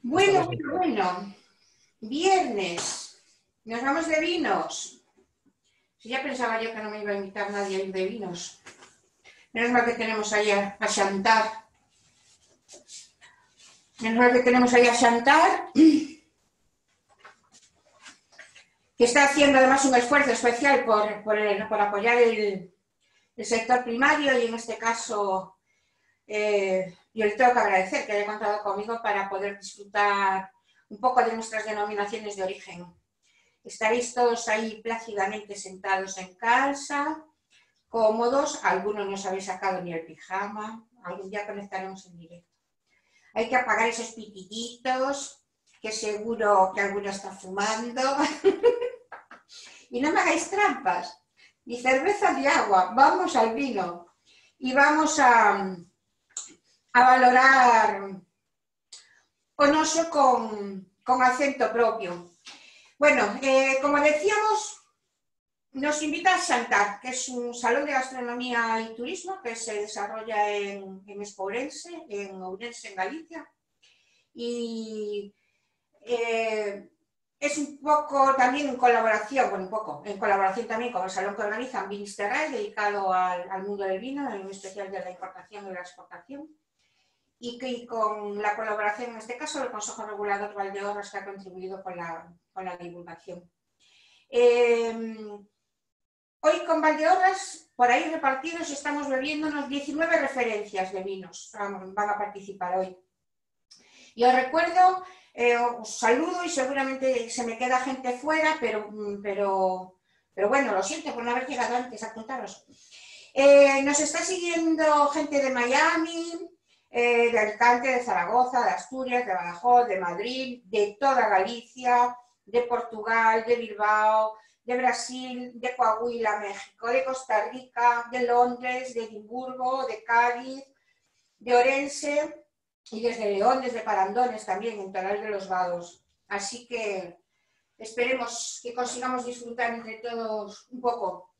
Bueno, bueno, bueno. Viernes. Nos vamos de vinos. Si ya pensaba yo que no me iba a invitar nadie a ir de vinos. Menos mal que tenemos ahí a Chantal. Menos mal que tenemos ahí a Chantal, que está haciendo además un esfuerzo especial por apoyar el sector primario, y en este caso yo le tengo que agradecer que haya contado conmigo para poder disfrutar un poco de nuestras denominaciones de origen. Estaréis todos ahí plácidamente sentados en casa, cómodos, algunos no os habéis sacado ni el pijama, algún día conectaremos en directo. Hay que apagar esos pitillitos, que seguro que alguno está fumando. Y no me hagáis trampas, ni cerveza ni agua, vamos al vino. Y vamos a valorar Onoso con acento propio. Bueno, como decíamos, nos invita a Chantal, que es un salón de gastronomía y turismo que se desarrolla en Ourense, en Galicia. Y es un poco también en colaboración, también con el salón que organizan Vinisterrae, dedicado al mundo del vino, en especial de la importación y la exportación. Y con la colaboración, en este caso, del Consejo Regulador Valdeorras, que ha contribuido con la divulgación. Hoy con Valdeorras, por ahí repartidos, estamos bebiéndonos 19 referencias de vinos. Van a participar hoy. Y os recuerdo, os saludo y seguramente se me queda gente fuera, pero bueno, lo siento por no haber llegado antes a apuntaros. Nos está siguiendo gente de Miami, de Alicante, de Zaragoza, de Asturias, de Badajoz, de Madrid, de toda Galicia, de Portugal, de Bilbao, de Brasil, de Coahuila, México, de Costa Rica, de Londres, de Edimburgo, de Cádiz, de Orense y desde León, desde Parandones también, en Toral de los Vados. Así que esperemos que consigamos disfrutar entre todos un poco.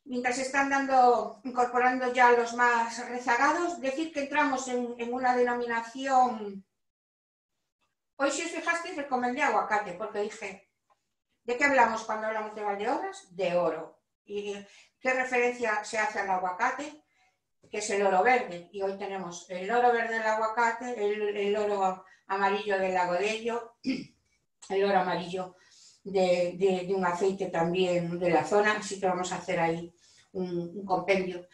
Mientras están incorporando ya los más rezagados, decir que entramos en una denominación. Hoy, si os fijasteis, recomendé aguacate, porque dije, ¿de qué hablamos cuando hablamos de Valdeorras? De oro. ¿Y qué referencia se hace al aguacate? Que es el oro verde. Y hoy tenemos el oro verde del aguacate, el oro amarillo del lagodello, el oro amarillo de un aceite también de la zona, así que vamos a hacer ahí un compendio.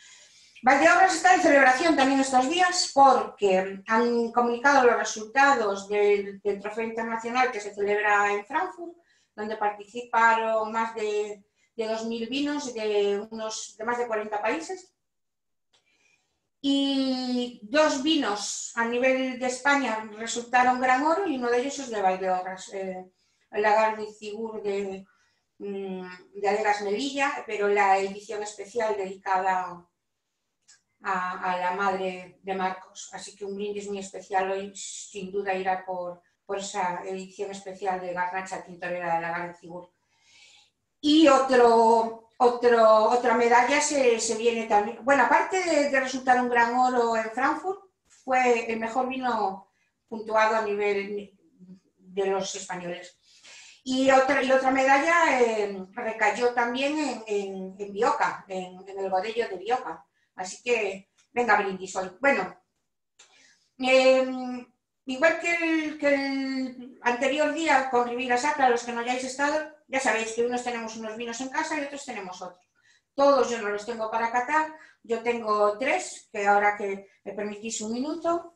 Valdeorras está en celebración también estos días porque han comunicado los resultados del Trofeo Internacional que se celebra en Frankfurt, donde participaron más de 2.000 vinos de más de 40 países. Y 2 vinos a nivel de España resultaron gran oro y uno de ellos es de Valdeorras, el Lagarde-Cigur de Adegas Melilla, pero la edición especial dedicada a la madre de Marcos. Así que un brindis muy especial hoy, sin duda irá por esa edición especial de Garnacha Tintorera de Lagarde-Cigur. Y otra medalla se viene también. Bueno, aparte de resultar un gran oro en Frankfurt, fue el mejor vino puntuado a nivel de los españoles. Y otra medalla recayó también en Bioca, en el Godello de Bioca. Así que, venga, brindis hoy. Bueno, igual que el anterior día con Ribeira Sacra, los que no hayáis estado, ya sabéis que unos tenemos unos vinos en casa y otros tenemos otros. Todos yo no los tengo para catar, yo tengo 3, que ahora que me permitís un minuto.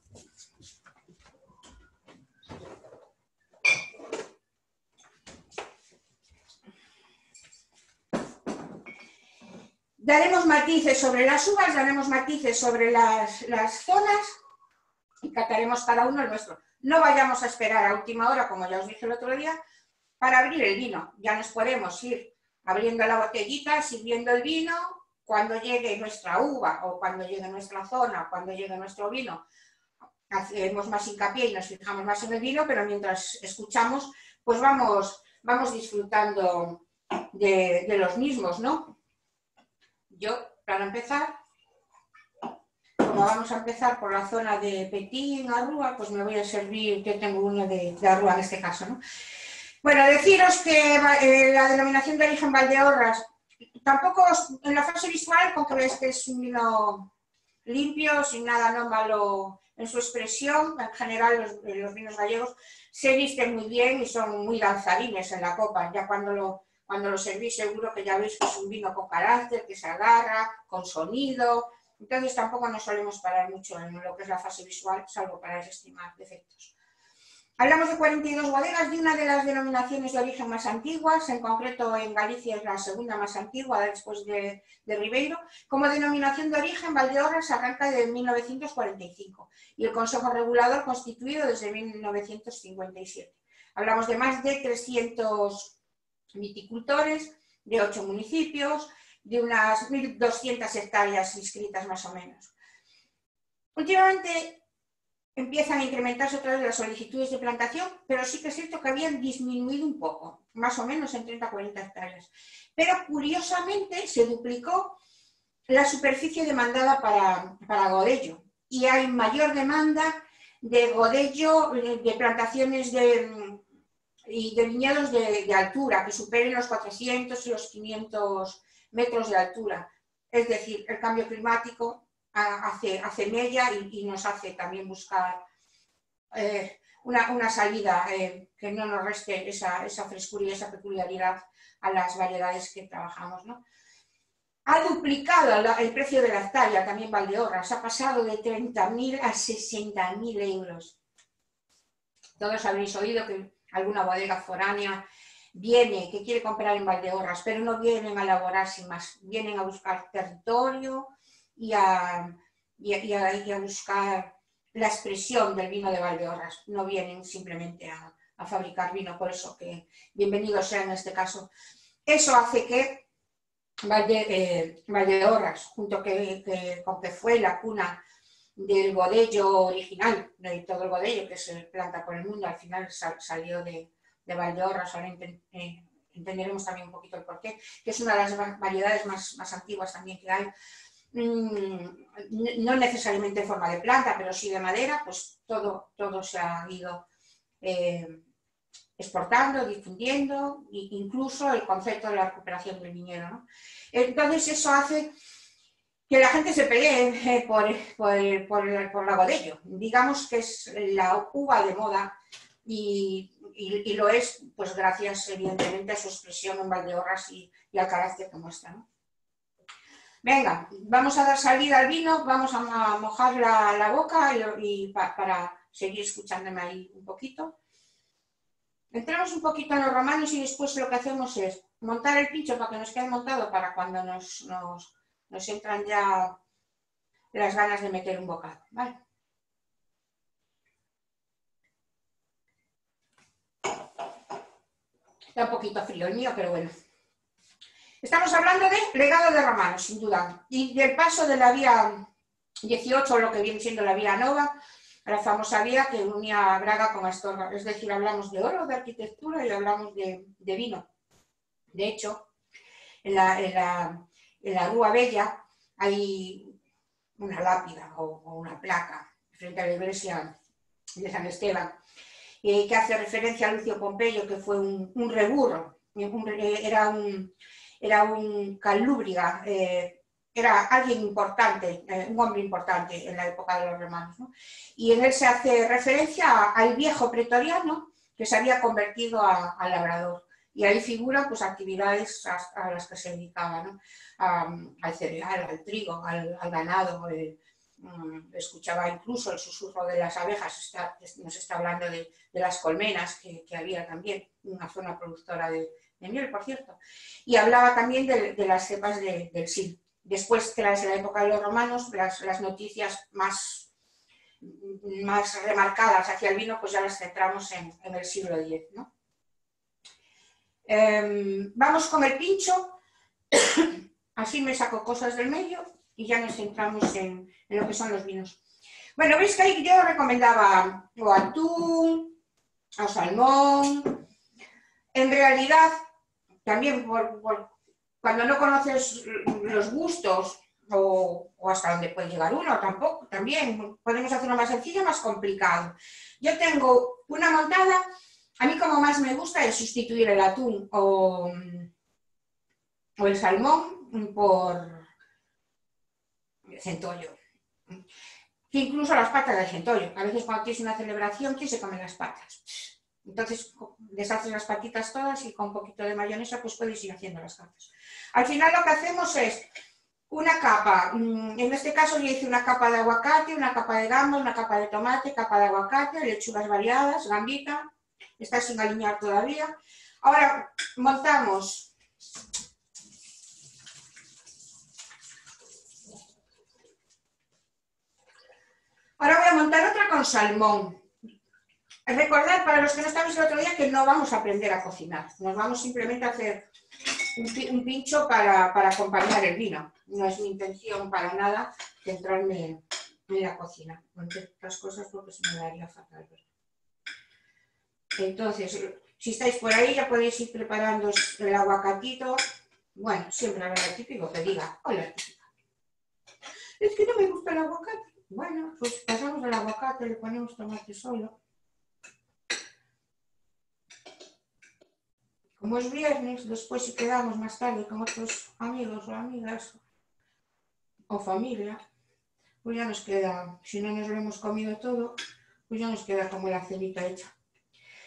Daremos matices sobre las uvas, daremos matices sobre las zonas y cataremos cada uno el nuestro. No vayamos a esperar a última hora, como ya os dije el otro día, para abrir el vino. Ya nos podemos ir abriendo la botellita, sirviendo el vino, cuando llegue nuestra uva o cuando llegue nuestra zona, cuando llegue nuestro vino, hacemos más hincapié y nos fijamos más en el vino, pero mientras escuchamos, pues vamos disfrutando de los mismos, ¿no? Yo, para empezar, como vamos a empezar por la zona de Petín, Arrúa, pues me voy a servir, que tengo uno de Arrúa en este caso, ¿no? Bueno, deciros que la denominación de origen Valdeorras, tampoco en la fase visual, con que veis que es un vino limpio, sin nada anómalo en su expresión, en general los vinos gallegos se visten muy bien y son muy danzarines en la copa, ya cuando lo servís seguro que ya veis que es un vino con carácter, que se agarra, con sonido, entonces tampoco nos solemos parar mucho en lo que es la fase visual, salvo para estimar defectos. Hablamos de 42 bodegas de una de las denominaciones de origen más antiguas, en concreto en Galicia es la segunda más antigua después de Ribeiro. Como denominación de origen, Valdeorras arranca de 1945 y el Consejo Regulador constituido desde 1957. Hablamos de más de 300 viticultores, de 8 municipios, de unas 1.200 hectáreas inscritas más o menos. Últimamente empiezan a incrementarse otra vez las solicitudes de plantación, pero sí que es cierto que habían disminuido un poco, más o menos en 30-40 hectáreas. Pero curiosamente se duplicó la superficie demandada para godello y hay mayor demanda de godello, de plantaciones y de viñedos de altura, que superen los 400 y los 500 metros de altura. Es decir, el cambio climático hace mella y nos hace también buscar una salida que no nos reste esa frescura y esa peculiaridad a las variedades que trabajamos, ¿no? Ha duplicado el precio de la hectárea también Valdeorras, ha pasado de 30.000 a 60.000 euros. Todos habréis oído que alguna bodega foránea viene, que quiere comprar en Valdeorras, pero no vienen a elaborar sin más, vienen a buscar territorio y a buscar la expresión del vino de Valdeorras, no vienen simplemente a fabricar vino, por eso que bienvenido sea en este caso. Eso hace que Valdeorras, junto con que fue la cuna del godello original, de todo el godello que se planta por el mundo, al final salió de Valdeorras, ahora entenderemos también un poquito el porqué, que es una de las variedades más antiguas también que hay, no necesariamente en forma de planta, pero sí de madera, pues todo se ha ido exportando, difundiendo, incluso el concepto de la recuperación del viñedo, ¿no? Entonces eso hace que la gente se pelee por la godello. Digamos que es la uva de moda y lo es, pues gracias evidentemente a su expresión en Valdeorras y al carácter que muestra, ¿no? Venga, vamos a dar salida al vino, vamos a mojar la boca para seguir escuchándome ahí un poquito. Entramos un poquito en los romanos y después lo que hacemos es montar el pincho para que nos quede montado para cuando nos entran ya las ganas de meter un bocado, ¿vale? Está un poquito frío el mío, pero bueno. Estamos hablando de legado de romanos, sin duda, y del paso de la vía 18, lo que viene siendo la vía Nova, a la famosa vía que unía Braga con Astorga. Es decir, hablamos de oro, de arquitectura y hablamos de vino. De hecho, en la Rúa Bella hay una lápida o una placa frente a la iglesia de San Esteban que hace referencia a Lucio Pompeyo, que fue un reburro, era un calúbriga, era alguien importante, un hombre importante en la época de los romanos, ¿no? Y en él se hace referencia al viejo pretoriano que se había convertido a labrador. Y ahí figuran pues, actividades a las que se dedicaba, ¿no? Al cereal, al trigo, al ganado. Escuchaba incluso el susurro de las abejas, nos está hablando de las colmenas que había también, una zona productora de miel, por cierto. Y hablaba también de las cepas del Sil. Después, tras la época de los romanos, las noticias más remarcadas hacia el vino, pues ya las centramos en el siglo X, ¿no? Vamos con el pincho, así me saco cosas del medio y ya nos centramos en lo que son los vinos. Bueno, veis que ahí yo recomendaba o atún, o salmón. En realidad, también cuando no conoces los gustos o hasta donde puede llegar uno, tampoco, también podemos hacerlo más sencillo, más complicado. Yo tengo una montada, a mí como más me gusta es sustituir el atún o el salmón por centollo. Que incluso las patas del centollo. A veces cuando tienes una celebración, ¿quién se come las patas? Entonces deshaces las patitas todas y con un poquito de mayonesa pues puedes ir haciendo las capas. Al final lo que hacemos es una capa, en este caso yo hice una capa de aguacate, una capa de gambas, una capa de tomate, capa de aguacate, lechugas variadas, gambita, está sin alinear todavía. Ahora montamos Ahora voy a montar otra con salmón. Recordad, para los que no estáis el otro día, que no vamos a aprender a cocinar. Nos vamos simplemente a hacer un pincho para acompañar el vino. No es mi intención para nada centrarme en la cocina, entre otras cosas porque se me daría fatal. Entonces, si estáis por ahí ya podéis ir preparando el aguacatito. Bueno, siempre habrá el típico que diga, hola típica, es que no me gusta el aguacate. Bueno, pues pasamos el aguacate, le ponemos tomate solo. Como es viernes, después si quedamos más tarde con otros amigos o amigas o familia, pues ya nos queda, si no nos lo hemos comido todo, pues ya nos queda como la cenita hecha.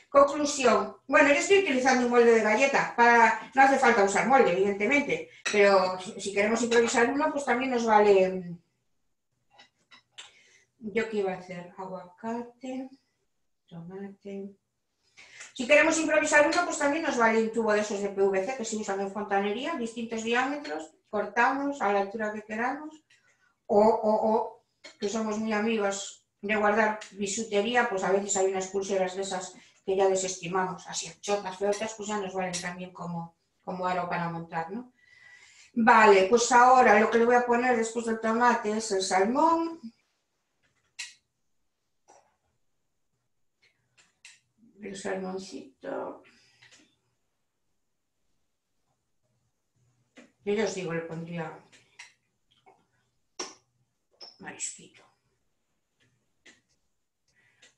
Conclusión. Bueno, yo estoy utilizando un molde de galleta. No hace falta usar molde, evidentemente, pero si queremos improvisar uno, pues también nos vale. ¿Yo qué iba a hacer? Aguacate, tomate. Si queremos improvisar uno, pues también nos vale un tubo de esos de PVC que se usan en fontanería, distintos diámetros, cortamos a la altura que queramos, o que somos muy amigos de guardar bisutería, pues a veces hay unas pulseras de esas que ya desestimamos, así chotas, feotas, pues ya nos valen también como aro para montar, ¿no? Vale, pues ahora lo que le voy a poner después del tomate es el salmón. El salmoncito. Yo ya os digo, le pondría marisquito.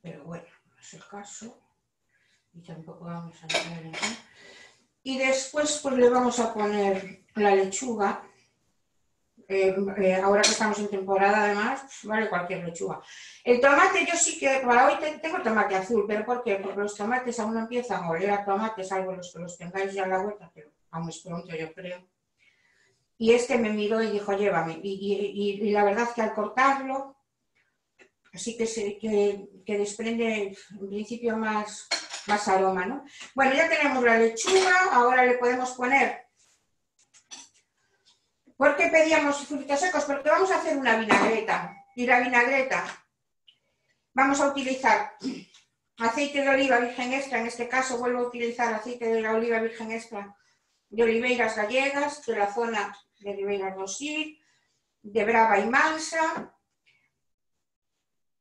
Pero bueno, no es el caso. Y tampoco vamos a entrar en eso. Y después pues le vamos a poner la lechuga. Ahora que estamos en temporada además, pues, vale cualquier lechuga. El tomate yo sí que, para hoy tengo tomate azul, ¿pero por qué? Porque los tomates aún no empiezan a oler a tomate, salvo los que los tengáis ya en la huerta, pero aún es pronto yo creo. Y este me miró y dijo, llévame. Y la verdad que al cortarlo, así que desprende en principio más aroma, ¿no? Bueno, ya tenemos la lechuga, ahora le podemos poner. ¿Por qué pedíamos frutos secos? Porque vamos a hacer una vinagreta. Y la vinagreta vamos a utilizar aceite de oliva virgen extra, en este caso vuelvo a utilizar aceite de la oliva virgen extra de Oliveiras Gallegas, de la zona de Ribeiras do Sil, de Brava y Mansa.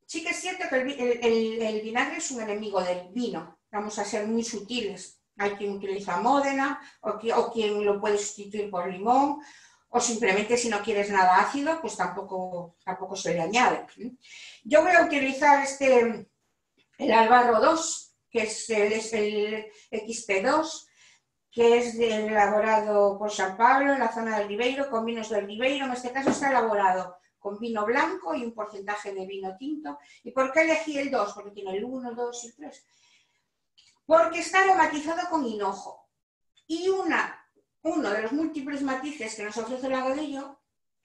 Sí que es cierto que el vinagre es un enemigo del vino, vamos a ser muy sutiles. Hay quien utiliza Módena o quien lo puede sustituir por limón, o simplemente si no quieres nada ácido, pues tampoco se le añade. Yo voy a utilizar el Albarro 2, que es el XP2, que es elaborado por San Pablo, en la zona del Ribeiro, con vinos del Ribeiro. En este caso está elaborado con vino blanco y un porcentaje de vino tinto. ¿Y por qué elegí el 2? Porque tiene el 1, 2 y 3. Porque está aromatizado con hinojo. Y uno de los múltiples matices que nos ofrece el agodillo,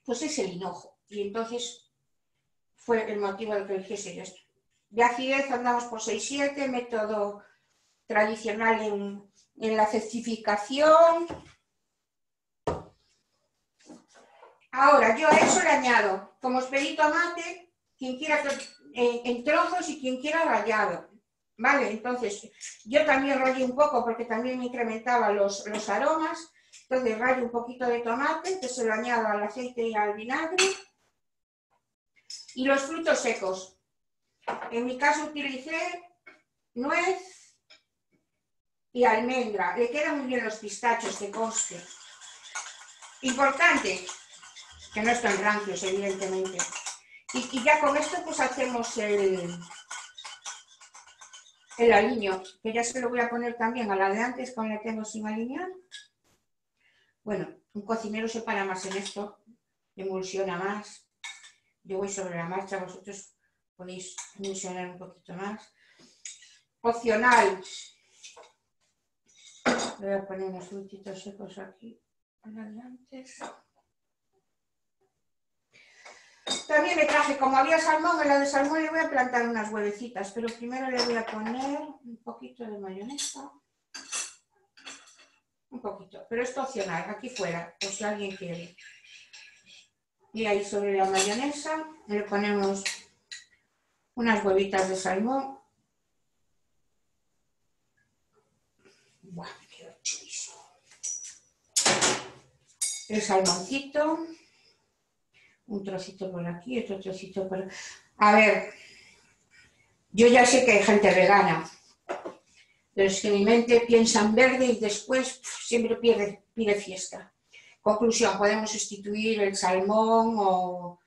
pues es el hinojo. Y entonces fue el motivo de que eligiese yo esto. De acidez andamos por 6-7, método tradicional en la certificación. Ahora, yo a eso le añado, como os pedí tomate, quien quiera en trozos y quien quiera rallado. ¿Vale? Entonces, yo también rallé un poco porque también me incrementaba los aromas. Entonces, rayo un poquito de tomate, que se lo añado al aceite y al vinagre. Y los frutos secos. En mi caso utilicé nuez y almendra. Le quedan muy bien los pistachos, que conste. Importante, que no están rancios, evidentemente. Y ya con esto pues hacemos el aliño, que ya se lo voy a poner también a la de antes, con la que tengo sin alinear. Bueno, un cocinero se para más en esto, emulsiona más. Yo voy sobre la marcha, vosotros podéis emulsionar un poquito más. Opcional. Voy a poner unos frutitos secos aquí, a la de antes. También me traje, como había salmón, en la de salmón le voy a plantar unas huevecitas, pero primero le voy a poner un poquito de mayonesa. Un poquito, pero esto opcional, aquí fuera, por si alguien quiere. Y ahí sobre la mayonesa le ponemos unas huevitas de salmón. Buah, me queda chulísimo. El salmoncito. Un trocito por aquí, otro trocito por aquí. A ver, yo ya sé que hay gente vegana, pero es que en mi mente piensa en verde y después siempre pide fiesta. Conclusión, podemos sustituir el salmón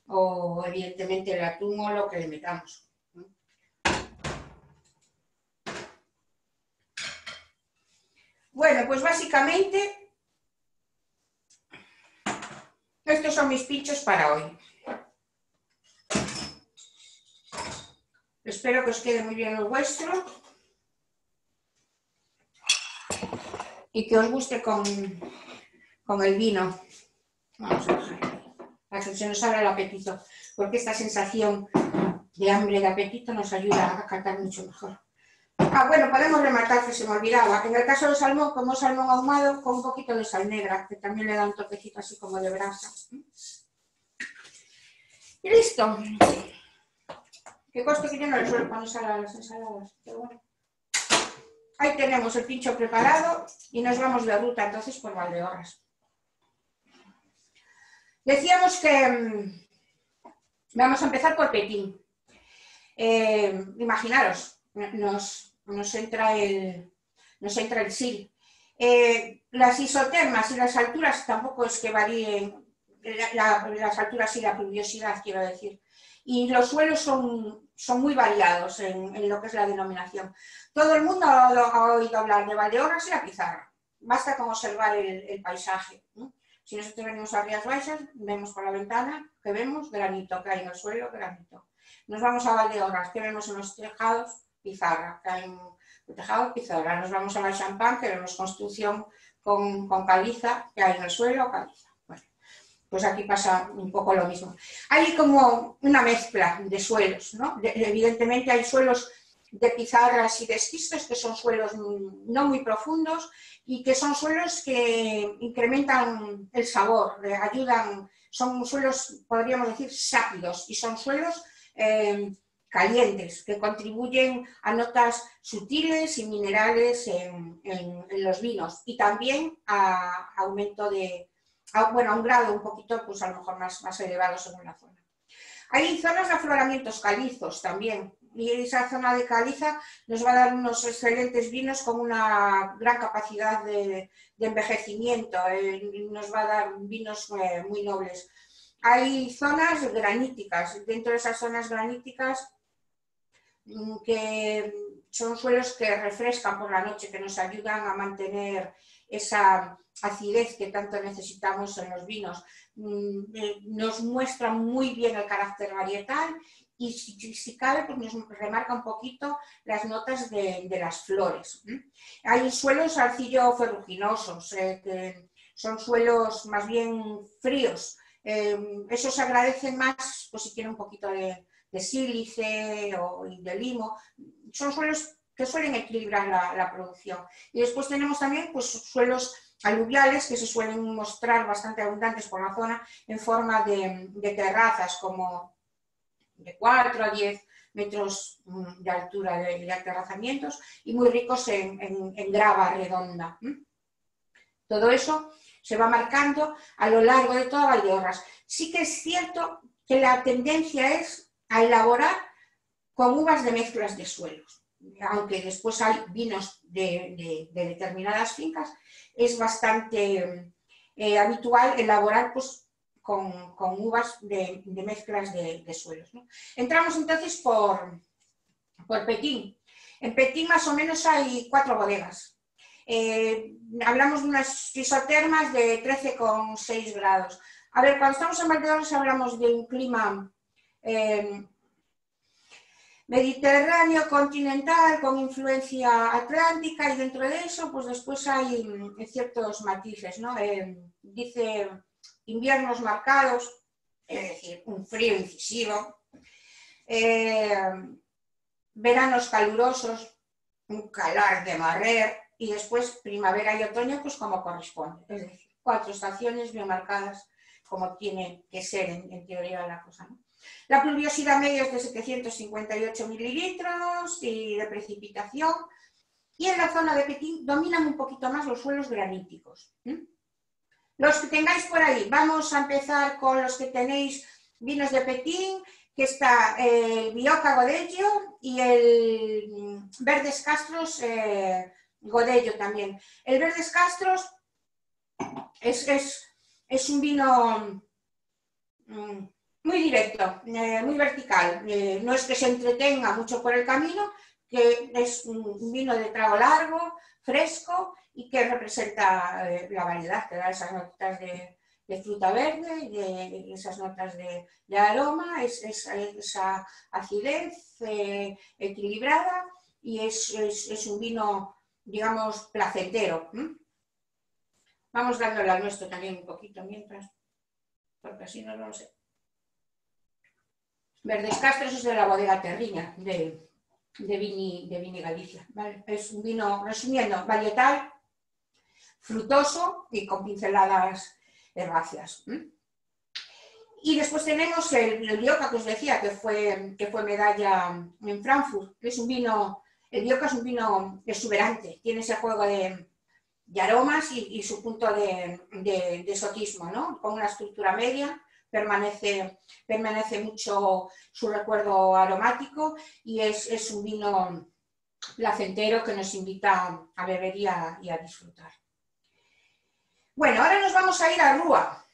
o evidentemente el atún o lo que le metamos. Bueno, pues básicamente estos son mis pinchos para hoy. Espero que os quede muy bien el vuestro y que os guste con el vino. Vamos a dejar para que se nos abra el apetito, porque esta sensación de hambre y de apetito nos ayuda a catar mucho mejor. Ah, bueno, podemos rematar, que se me olvidaba. En el caso del salmón, como salmón ahumado, con un poquito de sal negra, que también le da un toquecito así como de brasa. Y listo. Que conste que yo no le suelo poner sal a las ensaladas, pero bueno. Ahí tenemos el pincho preparado y nos vamos de ruta entonces por Valdeorras. Decíamos que vamos a empezar por Petín. Imaginaros, nos entra el SIL. Las isotermas y las alturas tampoco es que varíen, las alturas y la pluviosidad, quiero decir. Y los suelos son muy variados en lo que es la denominación. Todo el mundo ha oído hablar de Valdeorras y la Pizarra. Basta con observar el paisaje, ¿no? Si nosotros venimos a Rías Baixas, vemos por la ventana que vemos granito, que hay en el suelo, granito. Nos vamos a Valdeorras, que vemos en los tejados, pizarra, que hay en tejado, pizarra. Nos vamos a la Champán, que vemos construcción con caliza, que hay en el suelo, caliza. Bueno, pues aquí pasa un poco lo mismo. Hay como una mezcla de suelos, ¿no? Evidentemente hay suelos de pizarras y de esquistos, que son suelos no muy profundos y que son suelos que incrementan el sabor, ayudan, son suelos, podríamos decir, sápidos, y son suelos calientes, que contribuyen a notas sutiles y minerales en los vinos, y también a aumento a un grado un poquito, pues a lo mejor más elevado según la zona. Hay zonas de afloramientos calizos también, y esa zona de caliza nos va a dar unos excelentes vinos con una gran capacidad de envejecimiento, nos va a dar vinos muy nobles. Hay zonas graníticas, dentro de esas zonas graníticas que son suelos que refrescan por la noche, que nos ayudan a mantener esa acidez que tanto necesitamos en los vinos. Nos muestra muy bien el carácter varietal y si cabe, pues nos remarca un poquito las notas de las flores. Hay suelos arcillo-ferruginosos, que son suelos más bien fríos. Esos se agradecen más pues, si tiene un poquito de sílice y de limo. Son suelos que suelen equilibrar la producción. Y después tenemos también pues, suelos aluviales que se suelen mostrar bastante abundantes por la zona en forma de terrazas, como de 4 a 10 metros de altura de aterrazamientos y muy ricos en grava redonda. Todo eso se va marcando a lo largo de toda Valdeorras. Sí que es cierto que la tendencia es a elaborar con uvas de mezclas de suelos. Aunque después hay vinos de determinadas fincas, es bastante habitual elaborar pues, con uvas de mezclas de suelos, ¿no? Entramos entonces por Petín. En Petín más o menos hay 4 bodegas. Hablamos de unas isotermas de 13,6 grados. A ver, cuando estamos en Valdeorras hablamos de un clima mediterráneo, continental, con influencia atlántica, y dentro de eso, pues después hay ciertos matices, ¿no? Dice inviernos marcados, es decir, un frío incisivo, veranos calurosos, un calor de barrer, y después primavera y otoño, pues como corresponde, es decir, 4 estaciones bien marcadas, como tiene que ser en teoría la cosa, ¿no? La pluviosidad media es de 758 mililitros y de precipitación, y en la zona de Petín dominan un poquito más los suelos graníticos. Los que tengáis por ahí, vamos a empezar con los que tenéis vinos de Petín, que está el Bioca Godello y el Verdes Castros Godello también. El Verdes Castros es un vino muy directo, muy vertical. No es que se entretenga mucho por el camino, que es un vino de trago largo, fresco, y que representa la variedad, que da esas notas de fruta verde, y esas notas de aroma, esa acidez equilibrada, y es un vino, digamos, placentero. Vamos dándole al nuestro también un poquito mientras, porque así no lo sé. Verdes Castros es de la bodega Terriña, de Vini Galicia, ¿vale? Es un vino, resumiendo, varietal, frutoso y con pinceladas herbáceas. Y después tenemos el Bioca, que os decía, que fue medalla en Frankfurt, que es un vino, el Bioca es un vino exuberante, tiene ese juego de aromas y su punto de exotismo, ¿no? Con una estructura media, permanece mucho su recuerdo aromático, y es un vino placentero que nos invita a beber y a disfrutar. Bueno, ahora nos vamos a ir a Rúa.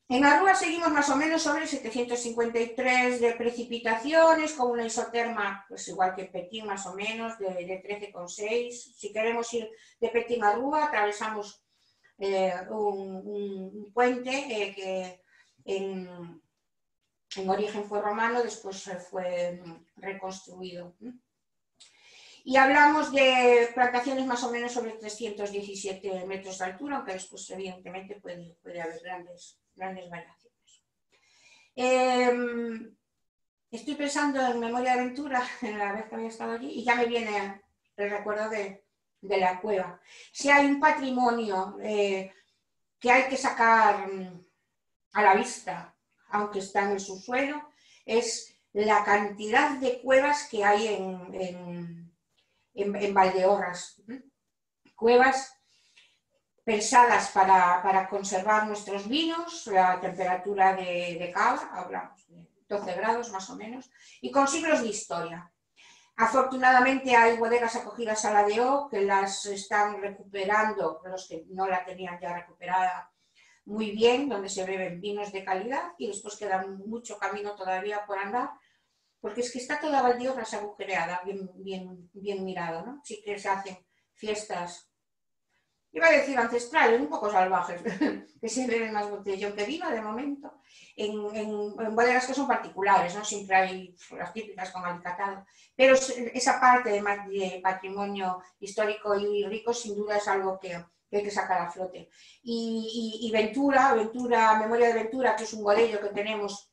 En Arrúa seguimos más o menos sobre 753 de precipitaciones, con una isoterma, pues igual que en Petín más o menos, de 13,6. Si queremos ir de Petín a Arrúa, atravesamos un puente que en origen fue romano, después fue reconstruido. Y hablamos de plantaciones más o menos sobre 317 metros de altura, aunque después evidentemente puede haber grandes variaciones. Estoy pensando en Memoria de Aventura, en la vez que había estado allí, y ya me viene el recuerdo de la cueva. Si hay un patrimonio que hay que sacar a la vista, aunque está en el subsuelo, es la cantidad de cuevas que hay en Valdeorras. Cuevas pensadas para conservar nuestros vinos, la temperatura de cava, hablamos de 12 grados más o menos, y con siglos de historia. Afortunadamente hay bodegas acogidas a la DO que las están recuperando, los que no la tenían ya recuperada, muy bien, donde se beben vinos de calidad, y después queda mucho camino todavía por andar, porque es que está toda Valdeorras agujereada, bien mirado, ¿no? Sí que se hacen fiestas, iba a decir ancestrales, un poco salvajes, que se beben más botellón que vino de momento, en bodegas que son particulares, ¿no? Siempre hay las típicas con alicatado, pero esa parte de patrimonio histórico y rico sin duda es algo que hay que sacar a flote. Y Ventura, Memoria de Ventura, que es un bodello que tenemos,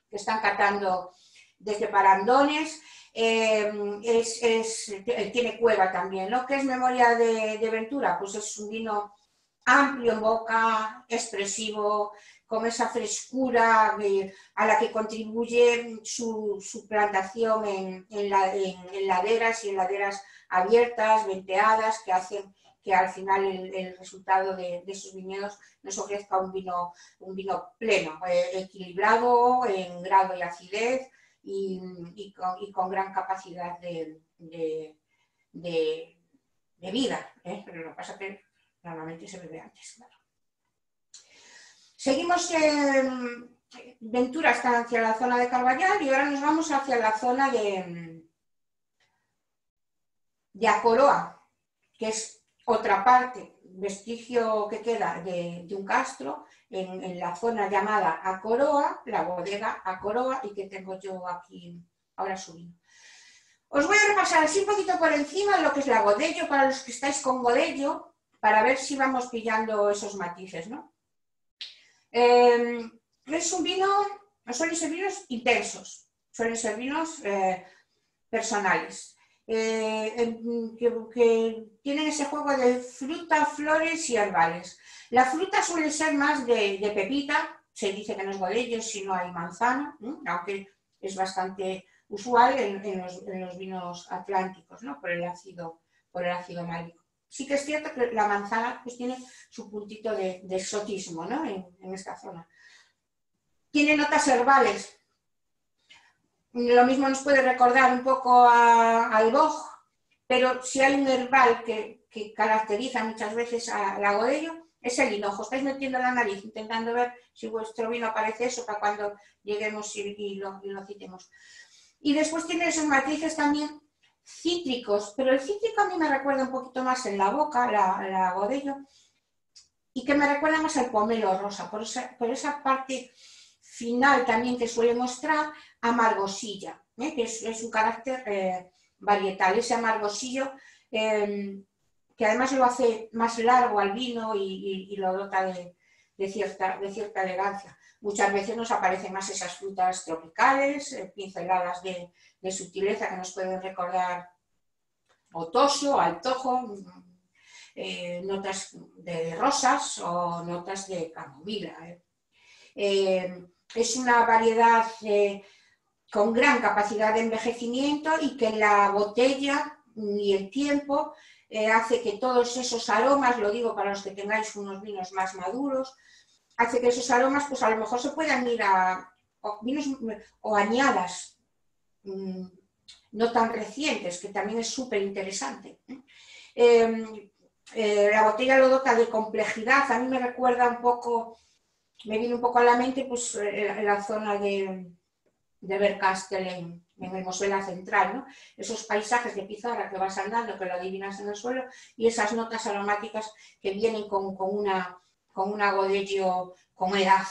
que están catando desde Parandones, tiene cueva también, ¿no? ¿Qué es Memoria de Ventura? Pues es un vino amplio en boca, expresivo, con esa frescura a la que contribuye su plantación en laderas y en laderas abiertas, venteadas, que hacen que al final el resultado de esos viñedos nos ofrezca un vino pleno, equilibrado en grado y acidez, y con gran capacidad de vida, ¿eh? Pero lo que pasa es que normalmente se bebe antes, claro. Seguimos Ventura está hacia la zona de Carballal y ahora nos vamos hacia la zona de A Coroa, que es otra parte, vestigio que queda de un castro en la zona llamada A Coroa, la bodega A Coroa, y que tengo yo aquí ahora subido. Os voy a repasar así un poquito por encima lo que es la Godello, para los que estáis con Godello, para ver si vamos pillando esos matices, ¿no? Es un vino, suelen ser vinos intensos, suelen ser vinos personales, que tienen ese juego de fruta, flores y herbales. La fruta suele ser más de pepita, se dice que no es Godello si no hay manzana, aunque es bastante usual en los vinos atlánticos, ¿no? por el ácido málico. Sí que es cierto que la manzana pues, tiene su puntito de exotismo, ¿no? en esta zona. Tiene notas herbales. Lo mismo nos puede recordar un poco al boj, pero si hay un herbal que caracteriza muchas veces a la Godello, es el hinojo. Estáis metiendo la nariz intentando ver si vuestro vino aparece eso para cuando lleguemos y lo citemos. Y después tiene esos matices también cítricos, pero el cítrico a mí me recuerda un poquito más en la boca, la Godello, y que me recuerda más al pomelo rosa, por esa parte final también que suele mostrar amargosilla, que es un carácter varietal, ese amargosillo que además lo hace más largo al vino y lo dota de cierta elegancia. Muchas veces nos aparecen más esas frutas tropicales, pinceladas de sutileza que nos pueden recordar otoso, altojo, notas de rosas o notas de camomila. Es una variedad con gran capacidad de envejecimiento y que la botella y el tiempo hace que todos esos aromas, lo digo para los que tengáis unos vinos más maduros, hace que esos aromas pues a lo mejor se puedan ir a vinos o añadas no tan recientes, que también es súper interesante. La botella lo dota de complejidad, a mí me recuerda un poco, me viene un poco a la mente pues la zona de Bercastel en el Mosela Central, ¿no? Esos paisajes de pizarra que vas andando, que lo adivinas en el suelo, y esas notas aromáticas que vienen con una Godello con edad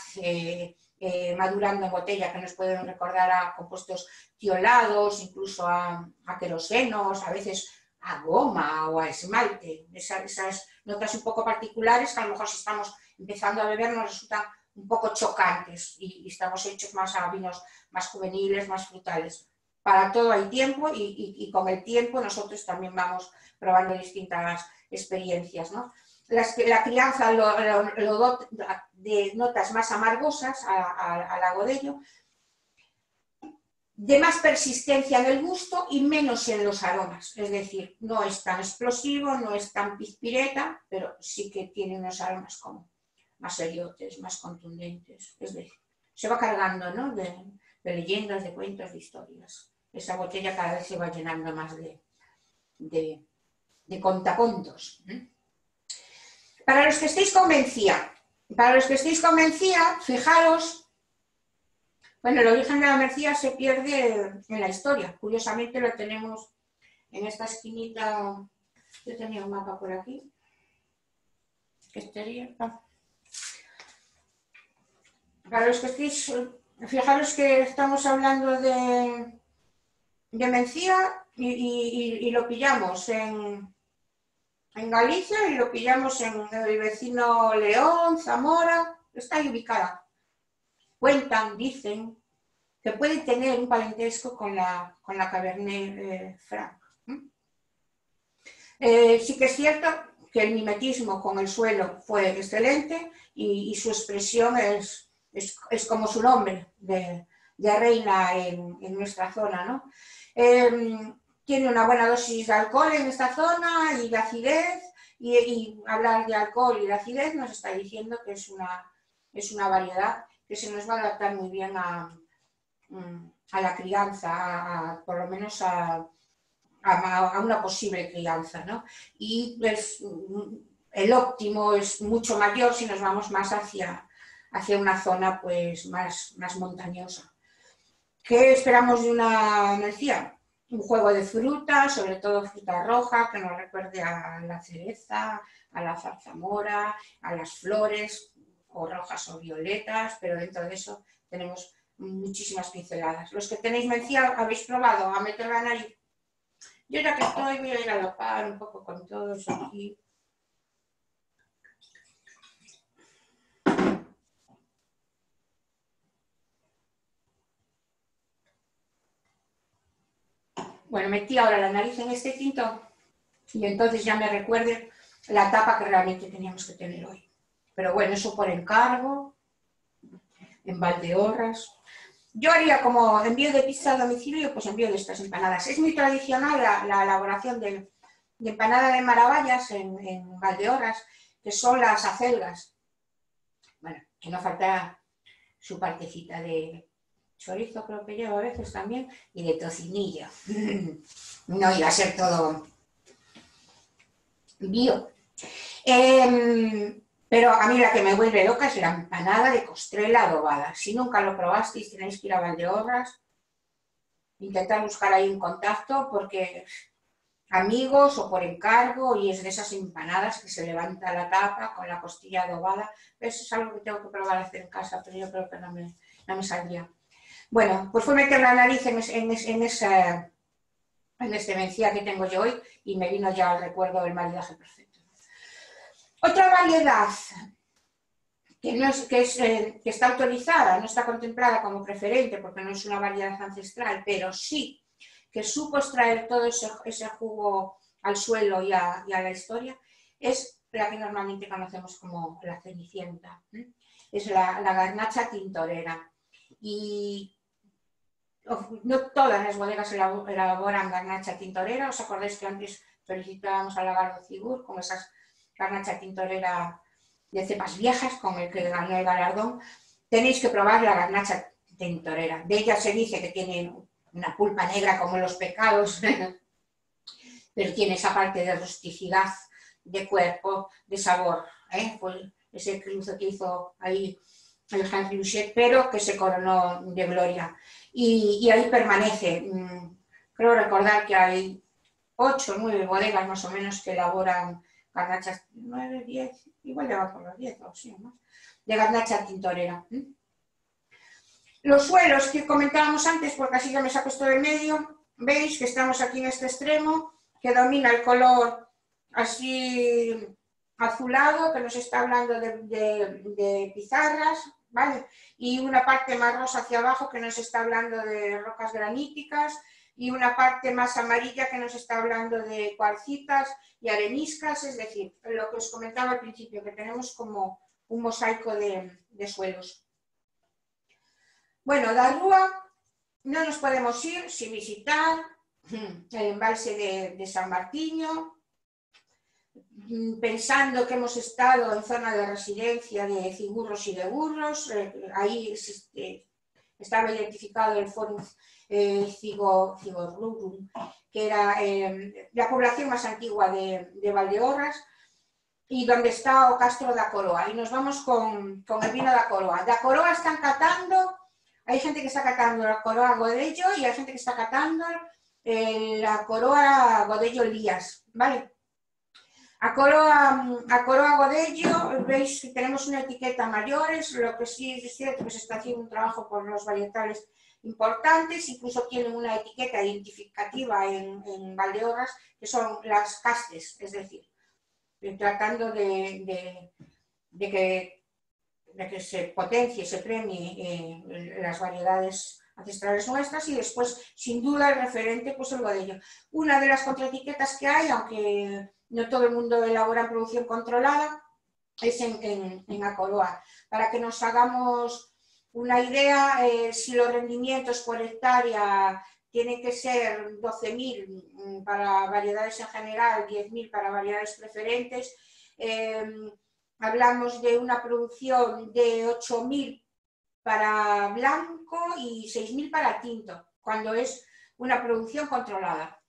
madurando en botella, que nos pueden recordar a compuestos tiolados, incluso a querosenos, a veces a goma o a esmalte, esas notas un poco particulares que a lo mejor si estamos empezando a beber nos resultan un poco chocantes y estamos hechos más a vinos más juveniles, más frutales. Para todo hay tiempo y con el tiempo nosotros también vamos probando distintas experiencias, ¿no? La crianza lo dota de notas más amargosas a la Godello, de más persistencia en el gusto y menos en los aromas, es decir, no es tan explosivo, no es tan pizpireta, pero sí que tiene unos aromas como más seriotes, más contundentes, es decir, se va cargando, ¿no? de leyendas, de cuentos, de historias. Esa botella cada vez se va llenando más de contacontos. Para los que estéis convencida, fijaros, bueno, el origen de la Mercía se pierde en la historia. Curiosamente lo tenemos en esta esquinita. Yo tenía un mapa por aquí. Que estaría. Para los que estéis, fijaros que estamos hablando de Mencía y lo pillamos en Galicia y lo pillamos en el vecino León, Zamora, está ahí ubicada. Cuentan, dicen, que puede tener un parentesco con la Cabernet Franc. Sí que es cierto que el mimetismo con el suelo fue excelente y su expresión es como su nombre, de reina en nuestra zona, ¿no? Tiene una buena dosis de alcohol en esta zona y de acidez, y hablar de alcohol y de acidez nos está diciendo que es una variedad que se nos va a adaptar muy bien a la crianza, por lo menos a una posible crianza, ¿no? Y pues, el óptimo es mucho mayor si nos vamos más hacia hacia una zona pues más montañosa. ¿Qué esperamos de una melcía? Un juego de fruta, sobre todo fruta roja, que nos recuerde a la cereza, a la zarzamora, a las flores, o rojas o violetas, pero dentro de eso tenemos muchísimas pinceladas. Los que tenéis mencía, ¿habéis probado a meter la nariz? Yo ya que estoy, voy a ir a lopar un poco con todo eso aquí. Bueno, metí ahora la nariz en este tinto y entonces ya me recuerde la tapa que realmente teníamos que tener hoy. Pero bueno, eso por encargo, en Valdeorras. Yo haría como envío de pizza a domicilio, pues envío de estas empanadas. Es muy tradicional la elaboración de empanada de maravallas en Valdeorras, que son las acelgas. Bueno, que no falta su partecita de chorizo, creo que lleva a veces también, y de tocinilla. No iba a ser todo bio. Pero a mí la que me vuelve loca es la empanada de costrela adobada. Si nunca lo probasteis, tenéis que ir a Valdeorras, intentar buscar ahí un contacto, porque amigos o por encargo, y es de esas empanadas que se levanta la tapa con la costilla adobada. Eso es algo que tengo que probar a hacer en casa, pero yo creo que no me saldría. Bueno, pues fue meter la nariz en este mencía que tengo yo hoy y me vino ya el recuerdo del maridaje perfecto. Otra variedad que está autorizada, no está contemplada como preferente porque no es una variedad ancestral, pero sí que supo extraer todo ese jugo al suelo y a la historia, es la que normalmente conocemos como la cenicienta. Es la garnacha tintorera. Y no todas las bodegas elaboran garnacha tintorera. ¿Os acordáis que antes felicitábamos a la Gardo Cibur con esas garnacha tintorera de cepas viejas con el que ganó el galardón? Tenéis que probar la garnacha tintorera. De ella se dice que tiene una pulpa negra como los pecados, pero tiene esa parte de rusticidad, de cuerpo, de sabor. Pues ese cruce que hizo ahí el Henri Bouchet, pero que se coronó de gloria. Y ahí permanece. Creo recordar que hay 8 o 9 bodegas más o menos que elaboran garnachas, 9, 10, igual ya va por los 10 o sí, más, de garnacha tintorera. Los suelos que comentábamos antes, porque así ya me saco esto del medio, veis que estamos aquí en este extremo, que domina el color así azulado, que nos está hablando de pizarras, ¿vale? Y una parte más rosa hacia abajo que nos está hablando de rocas graníticas, y una parte más amarilla que nos está hablando de cuarcitas y areniscas, es decir, lo que os comentaba al principio, que tenemos como un mosaico de suelos. Bueno, da Rúa no nos podemos ir sin visitar el embalse de San Martiño, pensando que hemos estado en zona de residencia de cigurros y de burros. Ahí estaba identificado el Forum Cigorrurum, que era la población más antigua de Valdeorras, y donde está o Castro da Coroa. Y nos vamos con el vino da Coroa. Da Coroa están catando. Hay gente que está catando la Coroa Godello y hay gente que está catando la Coroa Godello Lías, ¿vale? A Coroa Godello, veis que tenemos una etiqueta mayores, lo que sí es cierto que se está haciendo un trabajo por los varietales importantes, incluso tienen una etiqueta identificativa en Valdeorras, que son las castes, es decir, tratando de que se potencie, se premie las variedades ancestrales nuestras, y después, sin duda, el referente, pues el Godello. Una de las contraetiquetas que hay, aunque no todo el mundo elabora en producción controlada, es en Acoroa. Para que nos hagamos una idea, si los rendimientos por hectárea tienen que ser 12.000 para variedades en general, 10.000 para variedades preferentes, hablamos de una producción de 8.000 para blanco y 6.000 para tinto, cuando es una producción controlada.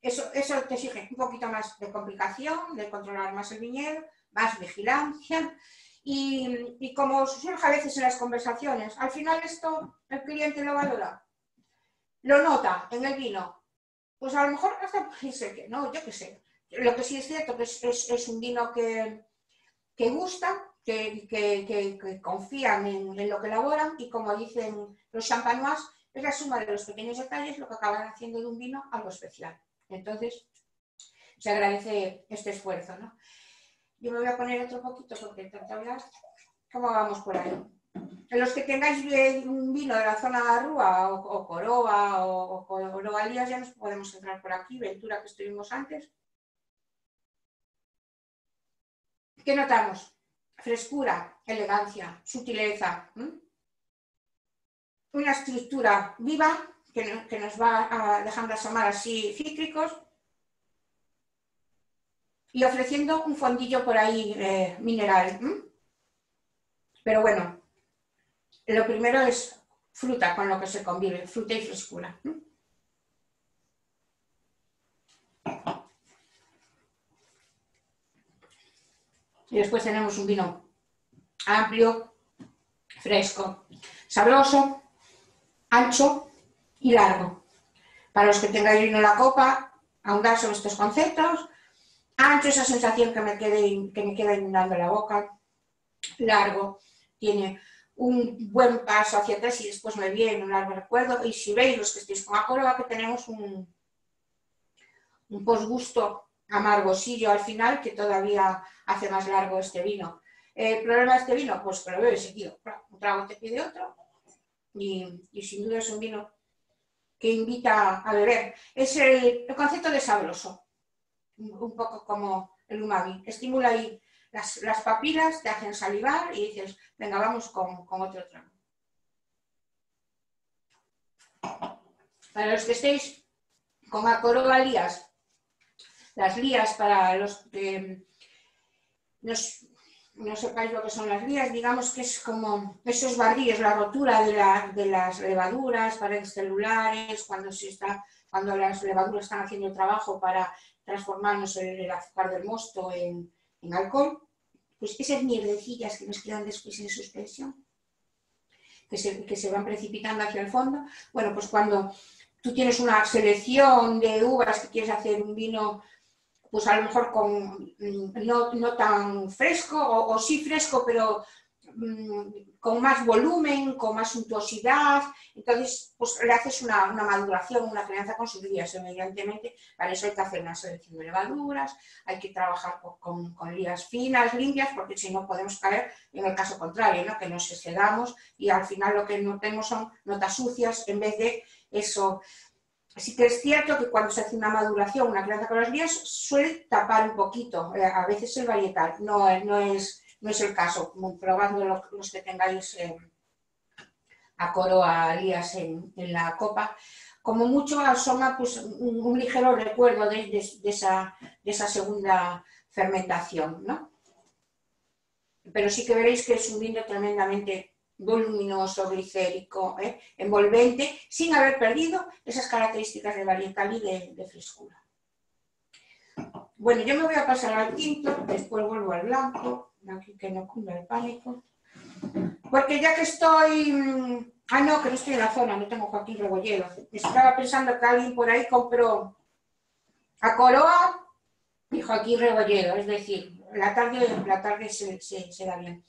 Eso te exige un poquito más de complicación, de controlar más el viñedo, más vigilancia y como surge a veces en las conversaciones, al final esto el cliente lo valora, lo nota en el vino, pues a lo mejor hasta puede ser que no, yo qué sé. Lo que sí es cierto que es un vino que gusta, que confían en lo que elaboran y como dicen los champanois, es la suma de los pequeños detalles lo que acaban haciendo de un vino algo especial. Entonces, se agradece este esfuerzo, ¿no? Yo me voy a poner otro poquito porque tanto hablar. ¿Cómo vamos por ahí? Los que tengáis un vino de la zona de Arrúa o Coroa o Coroa Lías, ya nos podemos entrar por aquí, Ventura que estuvimos antes. ¿Qué notamos? Frescura, elegancia, sutileza, una estructura viva que nos va dejando asomar así cítricos y ofreciendo un fondillo por ahí mineral. Pero bueno, lo primero es fruta con lo que se convive, fruta y frescura. Y después tenemos un vino amplio, fresco, sabroso, ancho y largo. Para los que tengáis vino en la copa, ahondar sobre estos conceptos. Ancho, esa sensación que me queda inundando la boca. Largo, tiene un buen paso hacia atrás y después me viene un largo recuerdo. Y si veis los que estéis con la Coroa, que tenemos un posgusto amargosillo al final que todavía hace más largo este vino. El problema de este vino, pues que lo bebes seguido. Un trago te pide otro y sin duda es un vino que invita a beber. Es el concepto de sabroso, un poco como el umami. Estimula ahí las papilas, te hacen salivar y dices, venga, vamos con otro trago. Para los que estéis con la Coroa Lías, las lías, para los que no sepáis lo que son las lías, digamos que es como esos barrillos, la rotura de las levaduras, paredes celulares, cuando las levaduras están haciendo el trabajo para transformarnos el azúcar del mosto en alcohol, pues esas mierdecillas que nos quedan después en suspensión, que se van precipitando hacia el fondo. Bueno, pues cuando tú tienes una selección de uvas que quieres hacer un vino, pues a lo mejor no tan fresco, o sí fresco, pero con más volumen, con más suntuosidad, entonces pues le haces una maduración, una crianza con sus lías, evidentemente. Para eso hay que hacer una selección de levaduras, hay que trabajar con lías finas, limpias, porque si no podemos caer en el caso contrario, ¿no? Que nos excedamos y al final lo que no tenemos son notas sucias en vez de eso. Así que es cierto que cuando se hace una maduración, una crianza con las lías, suele tapar un poquito, a veces el varietal, no es el caso, probando los que tengáis a Coroa Lías en la copa. Como mucho asoma pues, un ligero recuerdo de esa segunda fermentación, ¿no? Pero sí que veréis que es un vino tremendamente voluminoso, glicérico, envolvente, sin haber perdido esas características de varietal y de frescura. Bueno, yo me voy a pasar al tinto, después vuelvo al blanco, aquí que no cunda el pánico. Porque ya que estoy... no, que no estoy en la zona, no tengo Joaquín Rebolledo. Estaba pensando que alguien por ahí compró a Coroa y Joaquín Rebolledo, es decir, la tarde se da bien.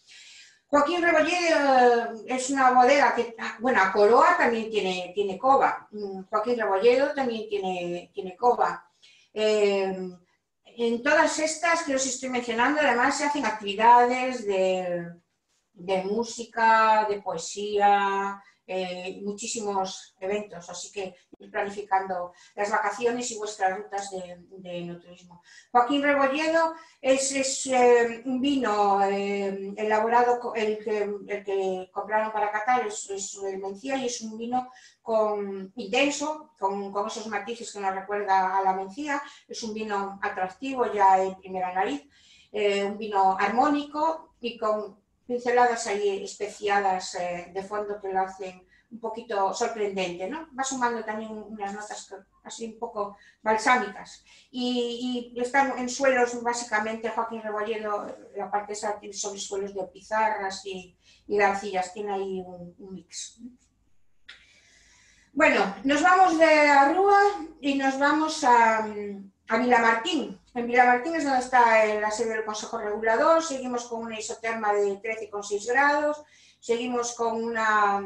Joaquín Rebolledo es una bodega que, bueno, a Coroa también tiene cova, Joaquín Rebolledo también tiene cova. En todas estas que os estoy mencionando, además se hacen actividades de música, de poesía, muchísimos eventos, así que ir planificando las vacaciones y vuestras rutas de enoturismo. Joaquín Rebolledo es un vino elaborado, el que compraron para catar es el Mencía, y es un vino intenso, con esos matices que nos recuerda a la Mencía. Es un vino atractivo ya en primera nariz, un vino armónico y con pinceladas ahí especiadas de fondo que lo hacen un poquito sorprendente, ¿no? Va sumando también unas notas así un poco balsámicas. Y están en suelos, básicamente, Joaquín Rebolledo, la parte esa tiene sobre suelos de pizarras y de arcillas, tiene ahí un mix. Bueno, nos vamos de Arrúa y nos vamos a Vilamartín. En Vilamartín es donde está la sede del Consejo Regulador, seguimos con una isoterma de 13,6 grados, seguimos con una